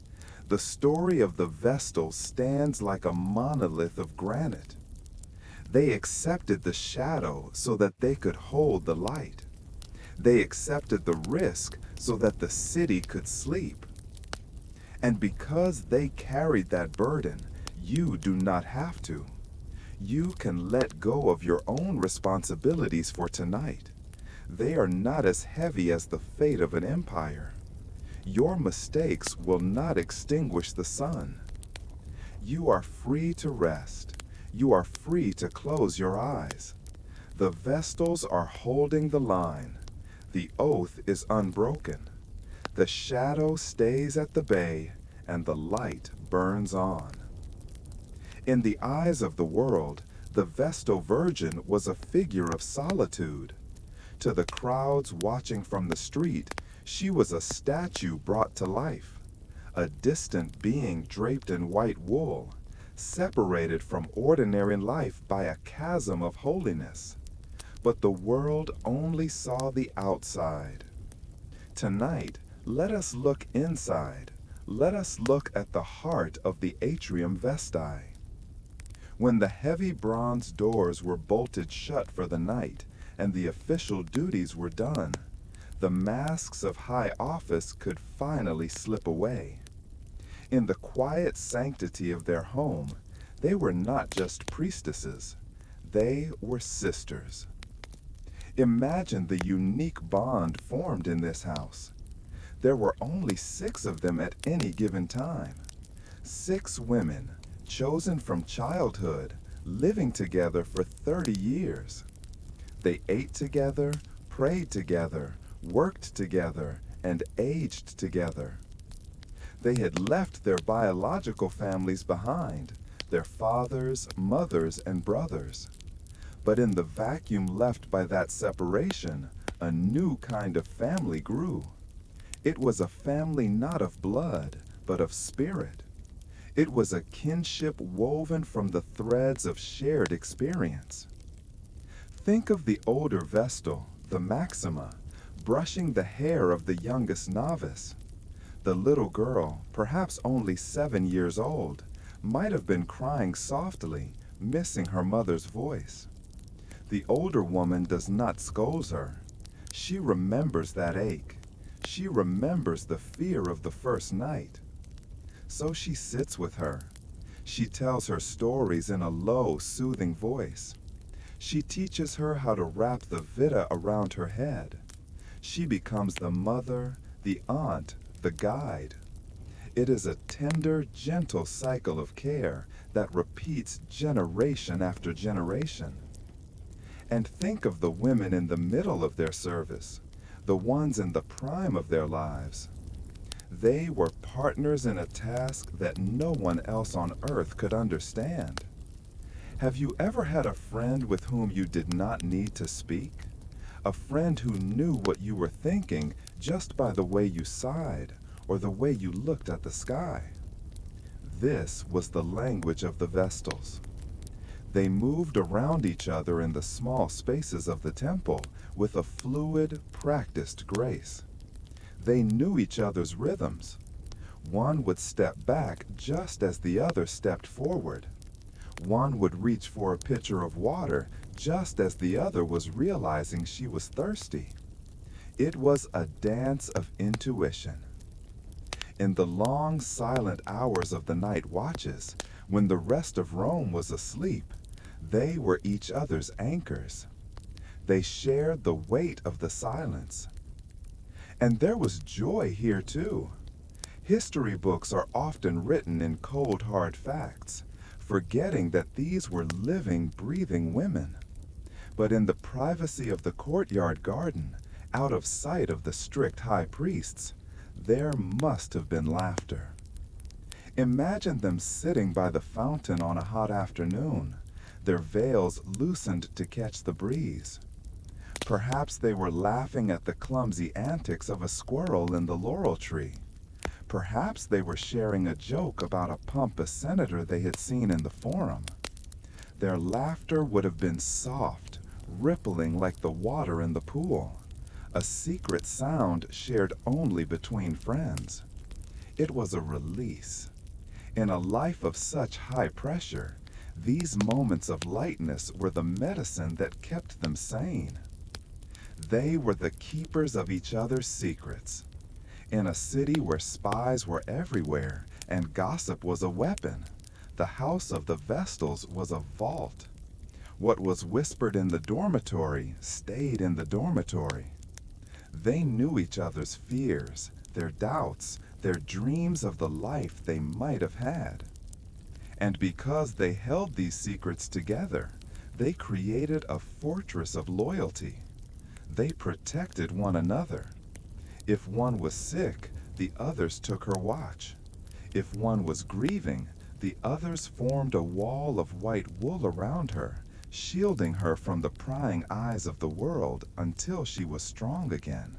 the story of the Vestals stands like a monolith of granite. They accepted the shadow so that they could hold the light. They accepted the risk so that the city could sleep. And because they carried that burden, you do not have to. You can let go of your own responsibilities for tonight. They are not as heavy as the fate of an empire. Your mistakes will not extinguish the sun. You are free to rest. You are free to close your eyes. The Vestals are holding the line. The oath is unbroken. The shadow stays at the bay, and the light burns on. In the eyes of the world, the Vestal Virgin was a figure of solitude. To the crowds watching from the street, she was a statue brought to life, a distant being draped in white wool, separated from ordinary life by a chasm of holiness. But the world only saw the outside. Tonight, let us look inside. Let us look at the heart of the Atrium Vestae. When the heavy bronze doors were bolted shut for the night and the official duties were done, the masks of high office could finally slip away. In the quiet sanctity of their home, they were not just priestesses, they were sisters. Imagine the unique bond formed in this house. There were only 6 of them at any given time. 6 women, chosen from childhood, living together for 30 years. They ate together, prayed together, worked together, and aged together. They had left their biological families behind, their fathers, mothers, and brothers. But in the vacuum left by that separation, a new kind of family grew. It was a family not of blood, but of spirit. It was a kinship woven from the threads of shared experience. Think of the older Vestal, the Maxima, brushing the hair of the youngest novice. The little girl, perhaps only 7 years old, might have been crying softly, missing her mother's voice. The older woman does not scold her. She remembers that ache. She remembers the fear of the first night. So she sits with her. She tells her stories in a low, soothing voice. She teaches her how to wrap the vita around her head. She becomes the mother, the aunt, the guide. It is a tender, gentle cycle of care that repeats generation after generation. And think of the women in the middle of their service, the ones in the prime of their lives. They were partners in a task that no one else on earth could understand. Have you ever had a friend with whom you did not need to speak? A friend who knew what you were thinking just by the way you sighed or the way you looked at the sky? This was the language of the Vestals. They moved around each other in the small spaces of the temple with a fluid, practiced grace. They knew each other's rhythms. One would step back just as the other stepped forward. One would reach for a pitcher of water just as the other was realizing she was thirsty. It was a dance of intuition. In the long, silent hours of the night watches, when the rest of Rome was asleep, they were each other's anchors. They shared the weight of the silence. And there was joy here too. History books are often written in cold, hard facts, forgetting that these were living, breathing women. But in the privacy of the courtyard garden, out of sight of the strict high priests, there must have been laughter. Imagine them sitting by the fountain on a hot afternoon, their veils loosened to catch the breeze. Perhaps they were laughing at the clumsy antics of a squirrel in the laurel tree. Perhaps they were sharing a joke about a pompous senator they had seen in the forum. Their laughter would have been soft, rippling like the water in the pool, a secret sound shared only between friends. It was a release. In a life of such high pressure, these moments of lightness were the medicine that kept them sane. They were the keepers of each other's secrets. In a city where spies were everywhere and gossip was a weapon, the house of the Vestals was a vault. What was whispered in the dormitory stayed in the dormitory. They knew each other's fears, their doubts, their dreams of the life they might have had. And because they held these secrets together, they created a fortress of loyalty. They protected one another. If one was sick, the others took her watch. If one was grieving, the others formed a wall of white wool around her, shielding her from the prying eyes of the world until she was strong again.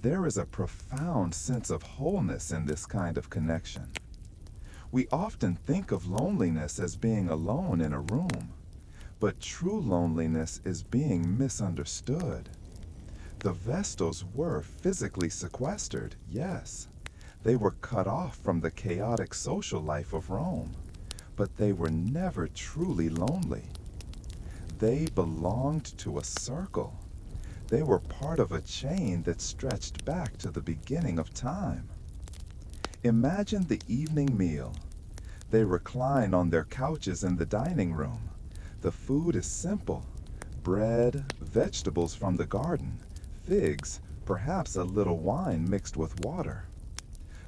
There is a profound sense of wholeness in this kind of connection. We often think of loneliness as being alone in a room, but true loneliness is being misunderstood. The Vestals were physically sequestered, yes. They were cut off from the chaotic social life of Rome, but they were never truly lonely. They belonged to a circle. They were part of a chain that stretched back to the beginning of time. Imagine the evening meal. They recline on their couches in the dining room. The food is simple: bread, vegetables from the garden, figs, perhaps a little wine mixed with water.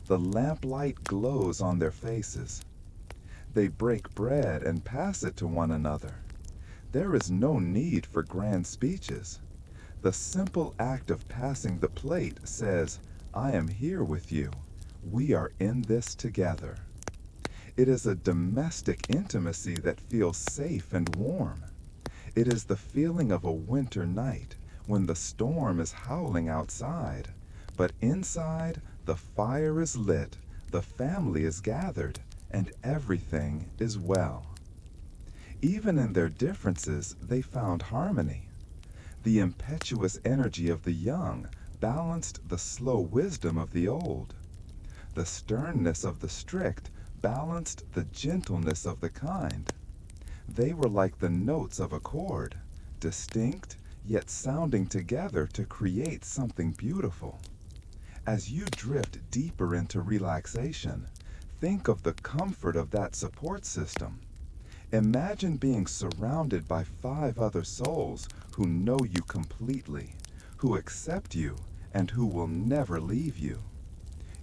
The lamplight glows on their faces. They break bread and pass it to one another. There is no need for grand speeches. The simple act of passing the plate says, "I am here with you. We are in this together." It is a domestic intimacy that feels safe and warm. It is the feeling of a winter night when the storm is howling outside, but inside the fire is lit, the family is gathered, and everything is well. Even in their differences, they found harmony. The impetuous energy of the young balanced the slow wisdom of the old. The sternness of the strict balanced the gentleness of the kind. They were like the notes of a chord, distinct yet sounding together to create something beautiful. As you drift deeper into relaxation, think of the comfort of that support system. Imagine being surrounded by 5 other souls who know you completely, who accept you, and who will never leave you.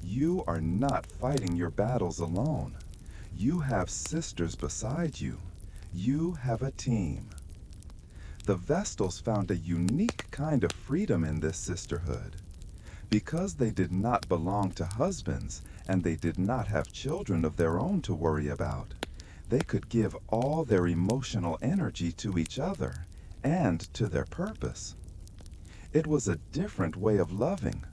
You are not fighting your battles alone. You have sisters beside you. You have a team. The Vestals found a unique kind of freedom in this sisterhood. Because they did not belong to husbands and they did not have children of their own to worry about, they could give all their emotional energy to each other and to their purpose. It was a different way of loving.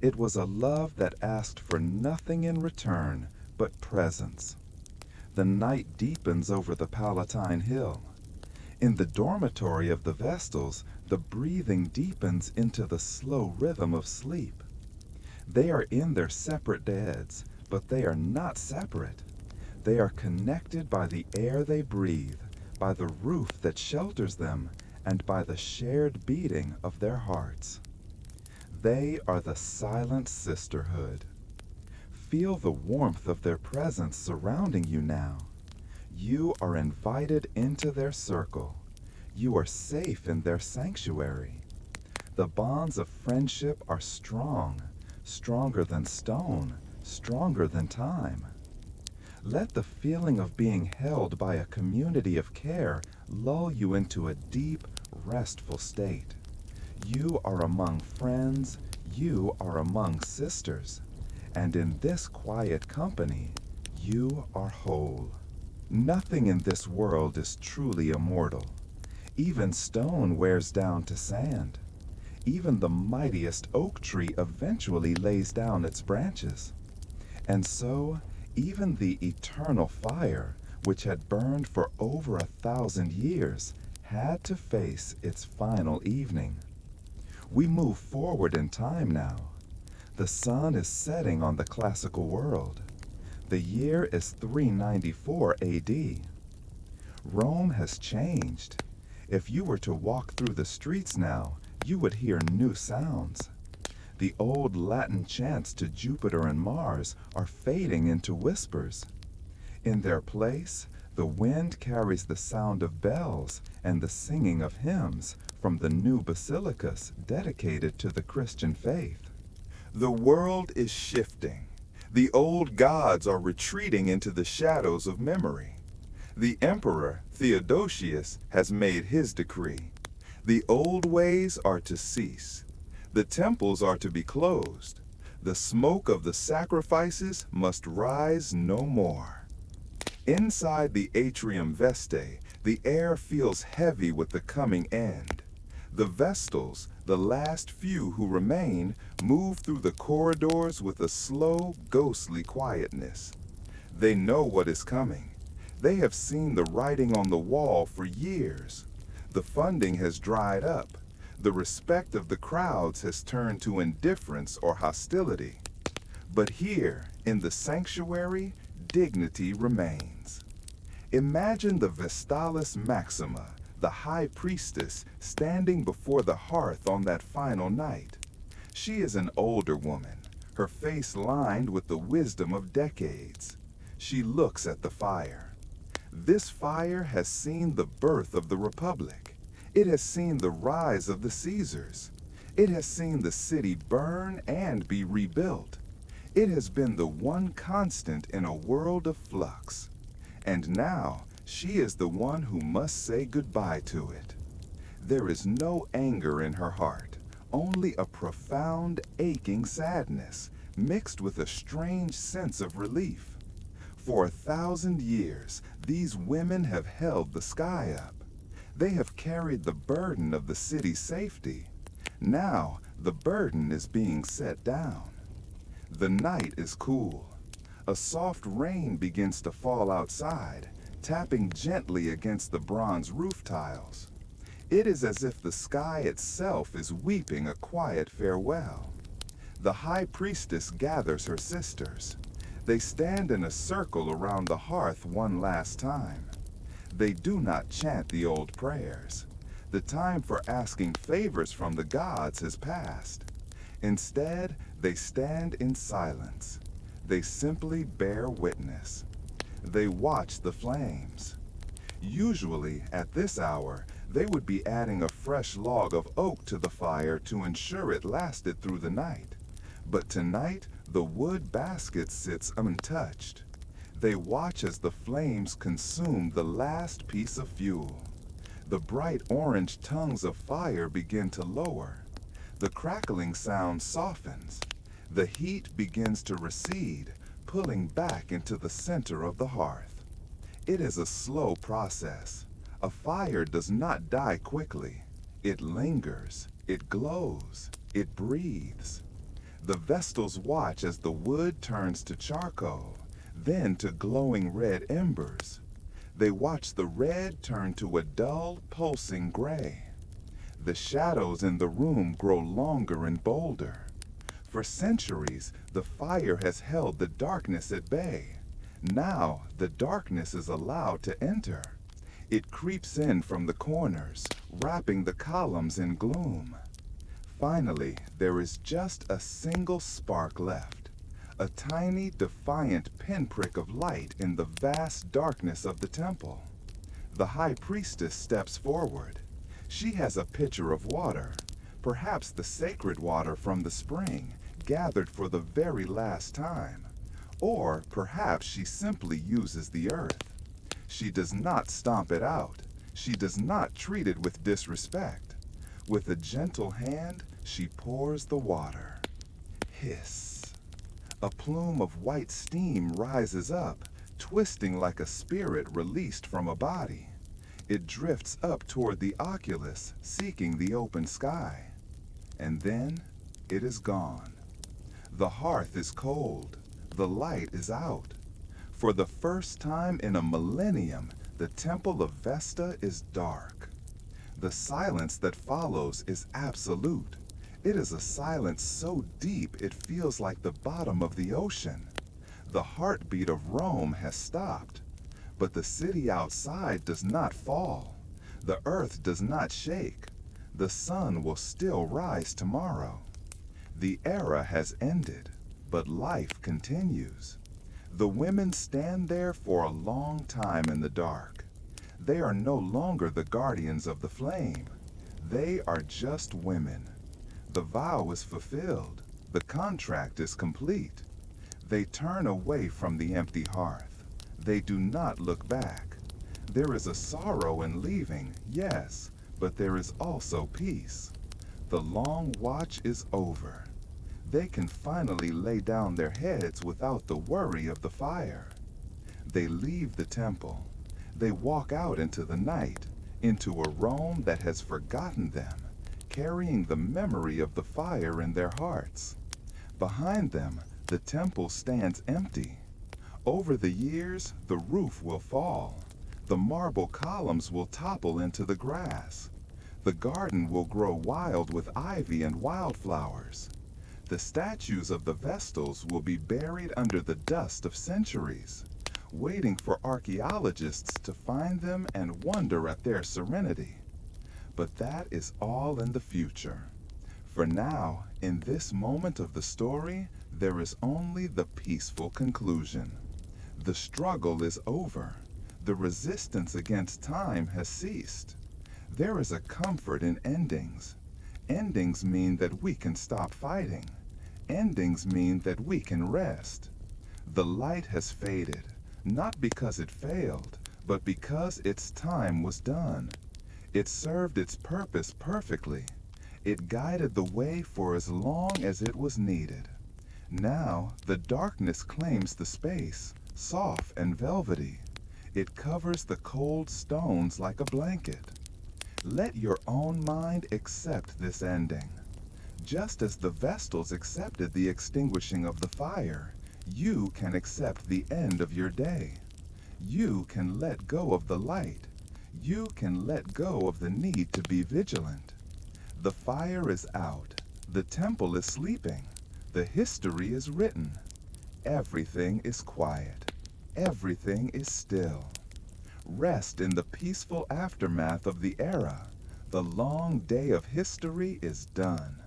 It was a love that asked for nothing in return but presence. The night deepens over the Palatine Hill. In the dormitory of the Vestals, the breathing deepens into the slow rhythm of sleep. They are in their separate beds, but they are not separate. They are connected by the air they breathe, by the roof that shelters them, and by the shared beating of their hearts. They are the silent sisterhood. Feel the warmth of their presence surrounding you now. You are invited into their circle. You are safe in their sanctuary. The bonds of friendship are strong, stronger than stone, stronger than time. Let the feeling of being held by a community of care lull you into a deep, restful state. You are among friends, you are among sisters, and in this quiet company, you are whole. Nothing in this world is truly immortal. Even stone wears down to sand. Even the mightiest oak tree eventually lays down its branches. And so, even the eternal fire, which had burned for over 1,000 years, had to face its final evening. We move forward in time now. The sun is setting on the classical world. The year is 394 AD. Rome has changed. If you were to walk through the streets now, you would hear new sounds. The old Latin chants to Jupiter and Mars are fading into whispers. In their place, the wind carries the sound of bells and the singing of hymns from the new basilicas dedicated to the Christian faith. The world is shifting. The old gods are retreating into the shadows of memory. The emperor, Theodosius, has made his decree. The old ways are to cease. The temples are to be closed. The smoke of the sacrifices must rise no more. Inside the atrium Vestae, the air feels heavy with the coming end. The Vestals, the last few who remain, move through the corridors with a slow, ghostly quietness. They know what is coming. They have seen the writing on the wall for years. The funding has dried up. The respect of the crowds has turned to indifference or hostility. But here, in the sanctuary, dignity remains. Imagine the Vestalis Maxima, the high priestess, standing before the hearth on that final night. She is an older woman, her face lined with the wisdom of decades. She looks at the fire. This fire has seen the birth of the Republic. It has seen the rise of the Caesars. It has seen the city burn and be rebuilt. It has been the one constant in a world of flux. And now, she is the one who must say goodbye to it. There is no anger in her heart, only a profound, aching sadness, mixed with a strange sense of relief. For 1,000 years, these women have held the sky up. They have carried the burden of the city's safety. Now, the burden is being set down. The night is cool. A soft rain begins to fall outside, tapping gently against the bronze roof tiles. It is as if the sky itself is weeping a quiet farewell. The high priestess gathers her sisters. They stand in a circle around the hearth one last time. They do not chant the old prayers. The time for asking favors from the gods has passed. Instead, they stand in silence. They simply bear witness. They watch the flames. Usually, at this hour, they would be adding a fresh log of oak to the fire to ensure it lasted through the night. But tonight, the wood basket sits untouched. They watch as the flames consume the last piece of fuel. The bright orange tongues of fire begin to lower. The crackling sound softens. The heat begins to recede, pulling back into the center of the hearth. It is a slow process. A fire does not die quickly. It lingers, it glows, it breathes. The Vestals watch as the wood turns to charcoal, then to glowing red embers. They watch the red turn to a dull, pulsing gray. The shadows in the room grow longer and bolder. For centuries, the fire has held the darkness at bay. Now, the darkness is allowed to enter. It creeps in from the corners, wrapping the columns in gloom. Finally, there is just a single spark left. A tiny, defiant pinprick of light in the vast darkness of the temple. The high priestess steps forward. She has a pitcher of water, perhaps the sacred water from the spring, gathered for the very last time. Or perhaps she simply uses the earth. She does not stomp it out. She does not treat it with disrespect. With a gentle hand, she pours the water. Hiss. A plume of white steam rises up, twisting like a spirit released from a body. It drifts up toward the oculus, seeking the open sky. And then it is gone. The hearth is cold. The light is out. For the first time in a millennium, the temple of Vesta is dark. The silence that follows is absolute. It is a silence so deep it feels like the bottom of the ocean. The heartbeat of Rome has stopped. But the city outside does not fall. The earth does not shake. The sun will still rise tomorrow. The era has ended, but life continues. The women stand there for a long time in the dark. They are no longer the guardians of the flame. They are just women. The vow is fulfilled. The contract is complete. They turn away from the empty hearth. They do not look back. There is a sorrow in leaving, yes, but there is also peace. The long watch is over. They can finally lay down their heads without the worry of the fire. They leave the temple. They walk out into the night, into a Rome that has forgotten them, carrying the memory of the fire in their hearts. Behind them, the temple stands empty. Over the years, the roof will fall. The marble columns will topple into the grass. The garden will grow wild with ivy and wildflowers. The statues of the Vestals will be buried under the dust of centuries, waiting for archaeologists to find them and wonder at their serenity. But that is all in the future. For now, in this moment of the story, there is only the peaceful conclusion. The struggle is over. The resistance against time has ceased. There is a comfort in endings. Endings mean that we can stop fighting. Endings mean that we can rest. The light has faded, not because it failed, but because its time was done. It served its purpose perfectly. It guided the way for as long as it was needed. Now, the darkness claims the space, soft and velvety. It covers the cold stones like a blanket. Let your own mind accept this ending. Just as the Vestals accepted the extinguishing of the fire, you can accept the end of your day. You can let go of the light. You can let go of the need to be vigilant. The fire is out. The temple is sleeping. The history is written. Everything is quiet. Everything is still. Rest in the peaceful aftermath of the era. The long day of history is done.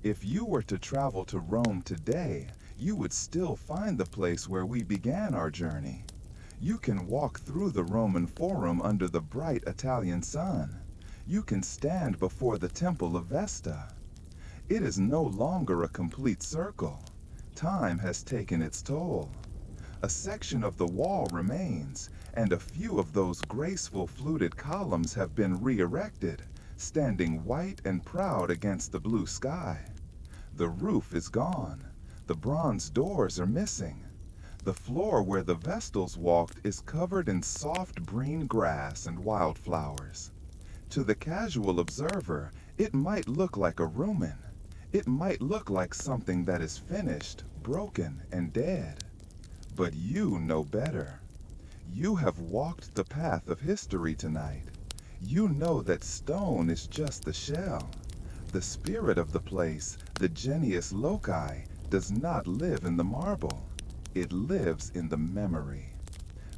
If you were to travel to Rome today, you would still find the place where we began our journey. You can walk through the Roman Forum under the bright Italian sun. You can stand before the Temple of Vesta. It is no longer a complete circle. Time has taken its toll. A section of the wall remains, and a few of those graceful fluted columns have been re-erected, standing white and proud against the blue sky. The roof is gone. The bronze doors are missing. The floor where the Vestals walked is covered in soft green grass and wildflowers. To the casual observer, it might look like a ruin. It might look like something that is finished, broken, and dead. But you know better. You have walked the path of history tonight. You know that stone is just the shell. The spirit of the place, the genius loci, does not live in the marble. It lives in the memory.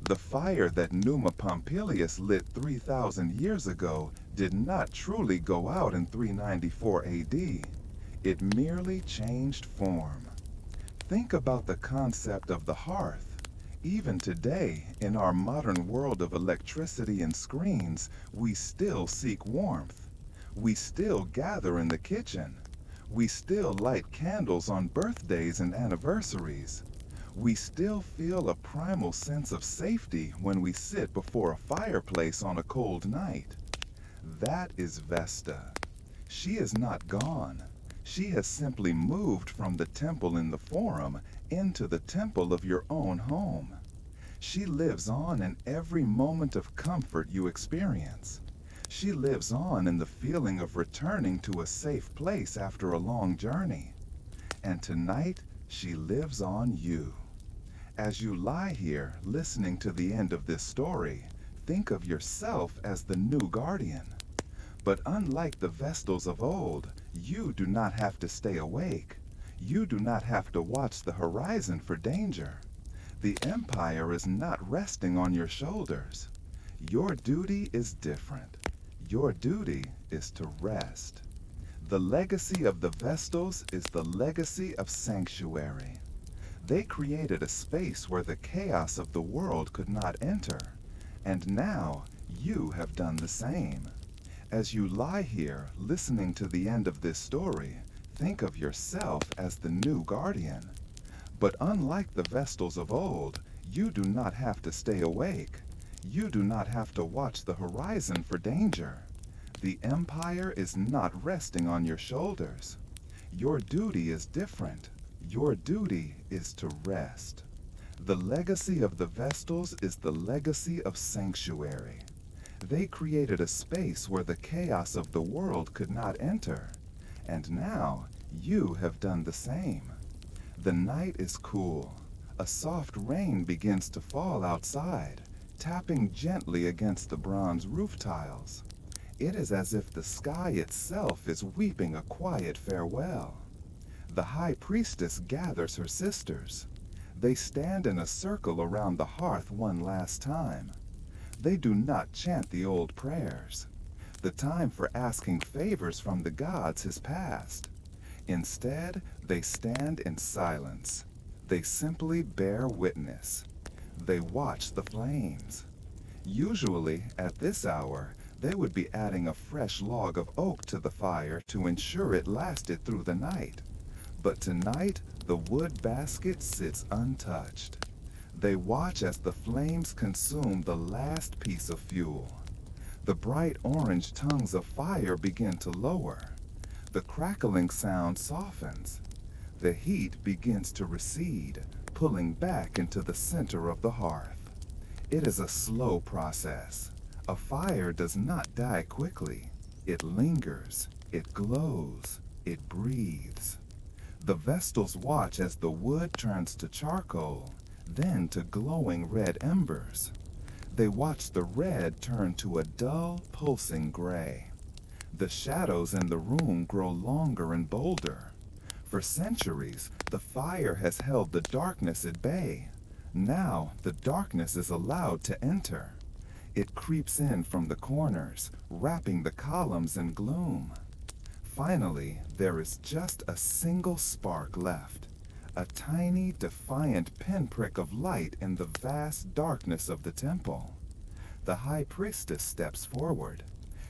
The fire that Numa Pompilius lit 3,000 years ago did not truly go out in 394 AD. It merely changed form. Think about the concept of the hearth. Even today, in our modern world of electricity and screens, we still seek warmth. We still gather in the kitchen. We still light candles on birthdays and anniversaries. We still feel a primal sense of safety when we sit before a fireplace on a cold night. That is Vesta. She is not gone. She has simply moved from the temple in the Forum into the temple of your own home. She lives on in every moment of comfort you experience. She lives on in the feeling of returning to a safe place after a long journey. And tonight, she lives on you. As you lie here listening to the end of this story, think of yourself as the new guardian. But unlike the Vestals of old, you do not have to stay awake. You do not have to watch the horizon for danger. The Empire is not resting on your shoulders. Your duty is different. Your duty is to rest. The legacy of the Vestals is the legacy of sanctuary. They created a space where the chaos of the world could not enter. And now you have done the same. As you lie here listening to the end of this story, think of yourself as the new guardian. But unlike the Vestals of old, you do not have to stay awake. You do not have to watch the horizon for danger. The Empire is not resting on your shoulders. Your duty is different. Your duty is to rest. The legacy of the Vestals is the legacy of sanctuary. They created a space where the chaos of the world could not enter. And now you have done the same. The night is cool. A soft rain begins to fall outside, tapping gently against the bronze roof tiles. It is as if the sky itself is weeping a quiet farewell. The high priestess gathers her sisters. They stand in a circle around the hearth one last time. They do not chant the old prayers. The time for asking favors from the gods has passed. Instead, they stand in silence. They simply bear witness. They watch the flames. Usually, at this hour, they would be adding a fresh log of oak to the fire to ensure it lasted through the night. But tonight, the wood basket sits untouched. They watch as the flames consume the last piece of fuel. The bright orange tongues of fire begin to lower. The crackling sound softens. The heat begins to recede, pulling back into the center of the hearth. It is a slow process. A fire does not die quickly. It lingers, it glows, it breathes. The Vestals watch as the wood turns to charcoal, then to glowing red embers. They watch the red turn to a dull, pulsing gray. The shadows in the room grow longer and bolder. For centuries, the fire has held the darkness at bay. Now, the darkness is allowed to enter. It creeps in from the corners, wrapping the columns in gloom. Finally, there is just a single spark left. A tiny, defiant pinprick of light in the vast darkness of the temple. The high priestess steps forward.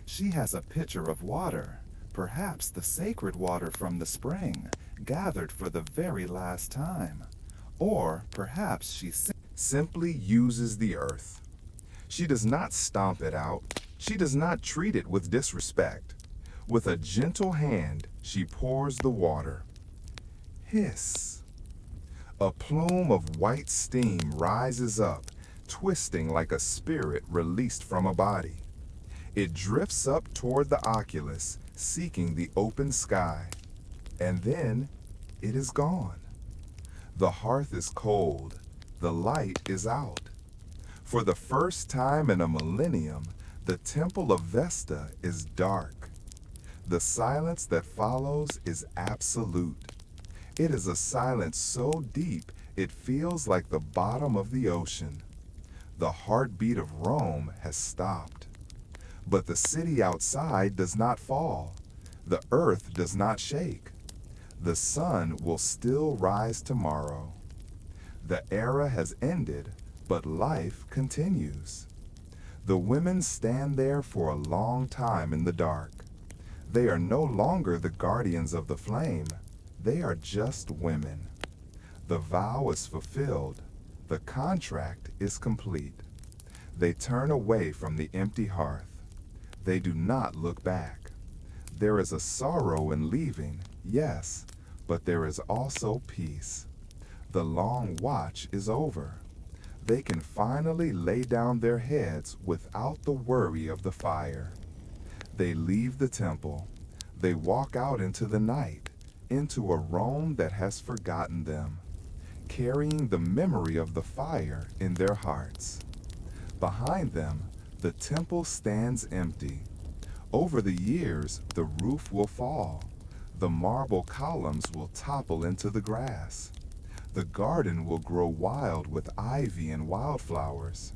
She has a pitcher of water, perhaps the sacred water from the spring, gathered for the very last time. Or perhaps she Simply uses the earth. She does not stomp it out. She does not treat it with disrespect. With a gentle hand, she pours the water. Hiss. A plume of white steam rises up, twisting like a spirit released from a body. It drifts up toward the oculus, seeking the open sky. And then it is gone. The hearth is cold. The light is out. For the first time in a millennium, the temple of Vesta is dark. The silence that follows is absolute. It is a silence so deep it feels like the bottom of the ocean. The heartbeat of Rome has stopped. But the city outside does not fall. The earth does not shake. The sun will still rise tomorrow. The era has ended, but life continues. The women stand there for a long time in the dark. They are no longer the guardians of the flame. They are just women. The vow is fulfilled. The contract is complete. They turn away from the empty hearth. They do not look back. There is a sorrow in leaving, yes, but there is also peace. The long watch is over. they can finally lay down their heads without the worry of the fire. They leave the temple. They walk out into the night, into a Rome that has forgotten them, carrying the memory of the fire in their hearts. Behind them, the temple stands empty. Over the years, the roof will fall. The marble columns will topple into the grass. The garden will grow wild with ivy and wildflowers.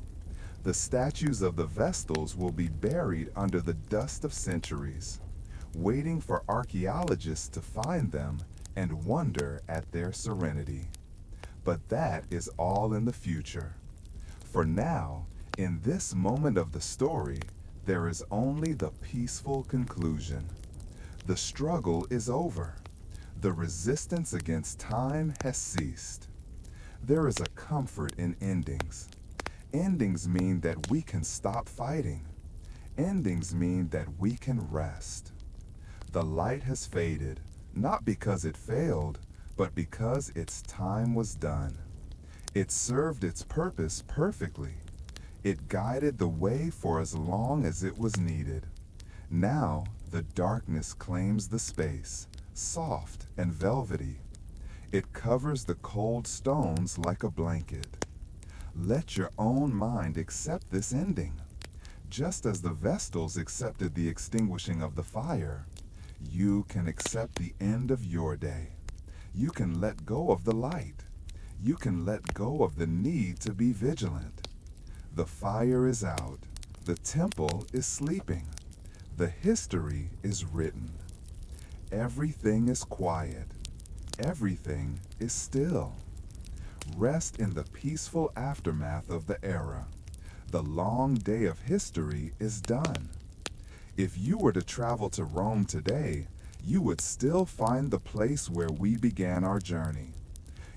The statues of the Vestals will be buried under the dust of centuries, waiting for archaeologists to find them and wonder at their serenity. But that is all in the future. For now, in this moment of the story, there is only the peaceful conclusion. The struggle is over. The resistance against time has ceased. There is a comfort in endings. Endings mean that we can stop fighting. Endings mean that we can rest. The light has faded, not because it failed, but because its time was done. It served its purpose perfectly. It guided the way for as long as it was needed. Now, the darkness claims the space, soft and velvety. It covers the cold stones like a blanket. Let your own mind accept this ending. Just as the Vestals accepted the extinguishing of the fire, you can accept the end of your day. You can let go of the light. You can let go of the need to be vigilant. The fire is out. The temple is sleeping. The history is written. Everything is quiet. Everything is still. Rest in the peaceful aftermath of the era. The long day of history is done. If you were to travel to Rome today, you would still find the place where we began our journey.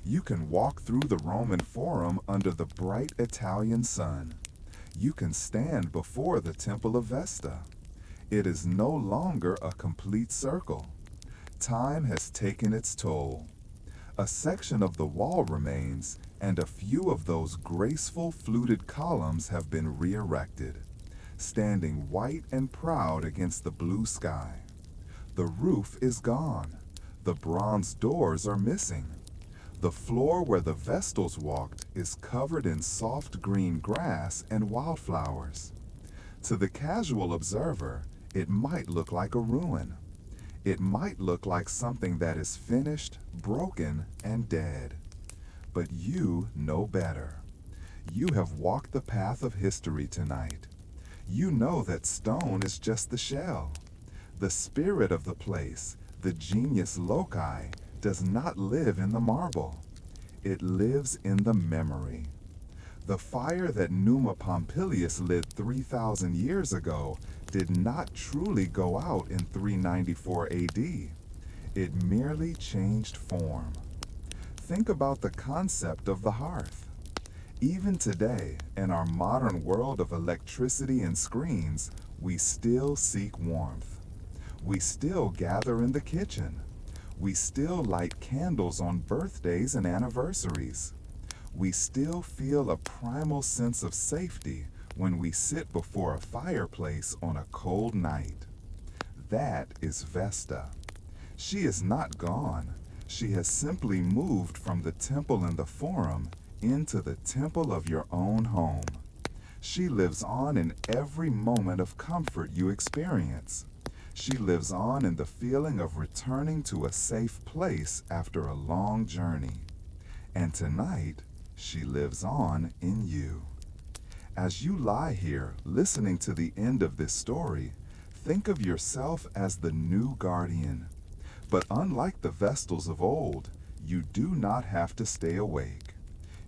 You can walk through the Roman Forum under the bright Italian sun. You can stand before the Temple of Vesta. It is no longer a complete circle. Time has taken its toll. A section of the wall remains, and a few of those graceful fluted columns have been re-erected, standing white and proud against the blue sky. The roof is gone. The bronze doors are missing. The floor where the Vestals walked is covered in soft green grass and wildflowers. To the casual observer, it might look like a ruin. It might look like something that is finished, broken, and dead. But you know better. You have walked the path of history tonight. You know that stone is just the shell. The spirit of the place, the genius loci, does not live in the marble. It lives in the memory. The fire that Numa Pompilius lit 3,000 years ago did not truly go out in 394 AD. It merely changed form. Think about the concept of the hearth. Even today, in our modern world of electricity and screens, we still seek warmth. We still gather in the kitchen. We still light candles on birthdays and anniversaries. We still feel a primal sense of safety when we sit before a fireplace on a cold night. That is Vesta. She is not gone. She has simply moved from the temple in the Forum into the temple of your own home. She lives on in every moment of comfort you experience. She lives on in the feeling of returning to a safe place after a long journey. And tonight, she lives on in you. As you lie here listening to the end of this story, think of yourself as the new guardian. But unlike the Vestals of old, you do not have to stay awake.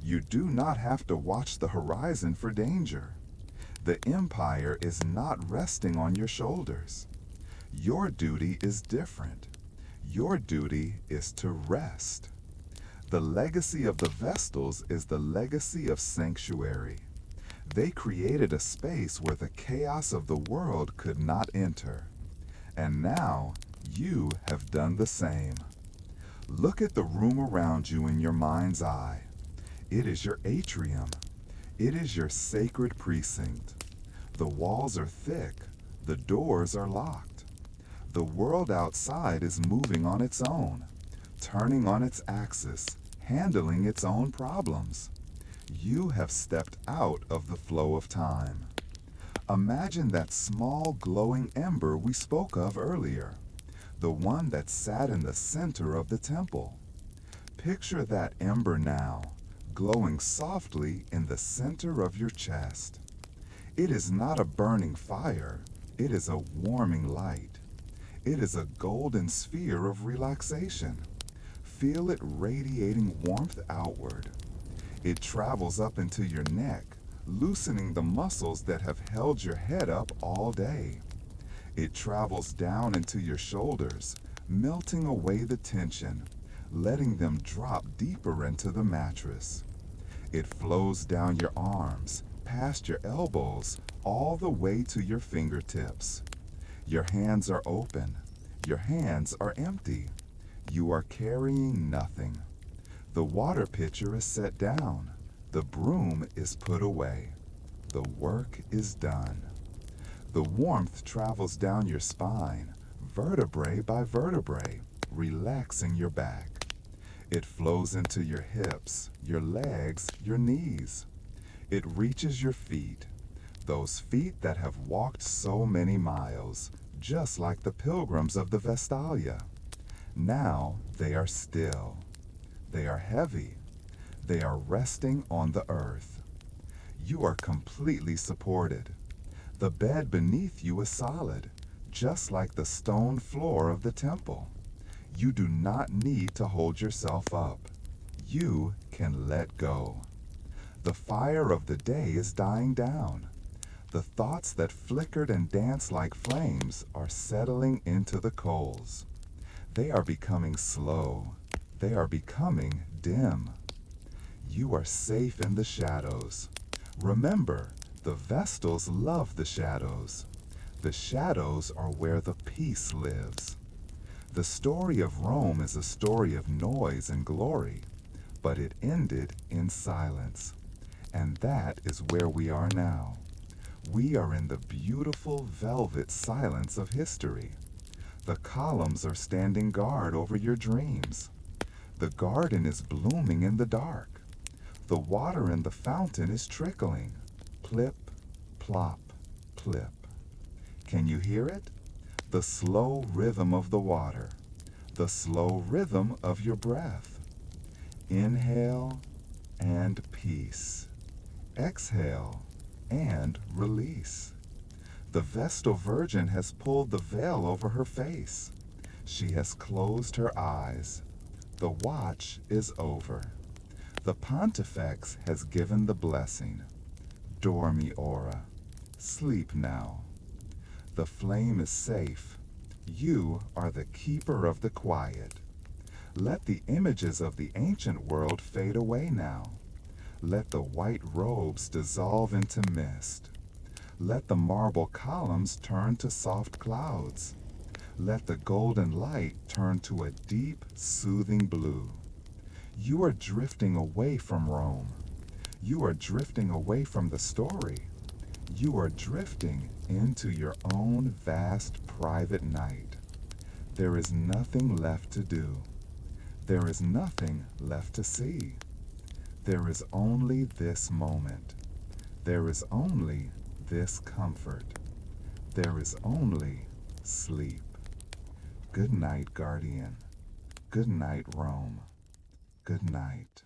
You do not have to watch the horizon for danger. The empire is not resting on your shoulders. Your duty is different. Your duty is to rest. The legacy of the Vestals is the legacy of sanctuary. They created a space where the chaos of the world could not enter. And now, you have done the same. Look at the room around you in your mind's eye. It is your atrium. It is your sacred precinct. The walls are thick, the doors are locked. The world outside is moving on its own, turning on its axis, handling its own problems. You have stepped out of the flow of time. Imagine that small glowing ember we spoke of earlier, the one that sat in the center of the temple. Picture that ember now, glowing softly in the center of your chest. It is not a burning fire, it is a warming light. It is a golden sphere of relaxation. Feel it radiating warmth outward. It travels up into your neck, loosening the muscles that have held your head up all day. It travels down into your shoulders, melting away the tension, letting them drop deeper into the mattress. It flows down your arms, past your elbows, all the way to your fingertips. Your hands are open. Your hands are empty. You are carrying nothing. The water pitcher is set down. The broom is put away. The work is done. The warmth travels down your spine, vertebrae by vertebrae, relaxing your back. It flows into your hips, your legs, your knees. It reaches your feet, those feet that have walked so many miles, just like the pilgrims of the Vestalia. Now they are still. They are heavy. They are resting on the earth. You are completely supported. The bed beneath you is solid, just like the stone floor of the temple. You do not need to hold yourself up. You can let go. The fire of the day is dying down. The thoughts that flickered and danced like flames are settling into the coals. They are becoming slow. They are becoming dim. You are safe in the shadows. Remember, the Vestals love the shadows. The shadows are where the peace lives. The story of Rome is a story of noise and glory, but it ended in silence. And that is where we are now. We are in the beautiful velvet silence of history. The columns are standing guard over your dreams. The garden is blooming in the dark. The water in the fountain is trickling. Plip, plop, plip. Can you hear it? The slow rhythm of the water. The slow rhythm of your breath. Inhale and peace. Exhale and release. The Vestal Virgin has pulled the veil over her face. She has closed her eyes. The watch is over. The Pontifex has given the blessing. Dormi ora. Sleep now. The flame is safe. You are the keeper of the quiet. Let the images of the ancient world fade away now. Let the white robes dissolve into mist. Let the marble columns turn to soft clouds. Let the golden light turn to a deep, soothing blue. You are drifting away from Rome. You are drifting away from the story. You are drifting into your own vast private night. There is nothing left to do. There is nothing left to see. There is only this moment. There is only this comfort. There is only sleep. Good night, Guardian. Good night, Rome. Good night.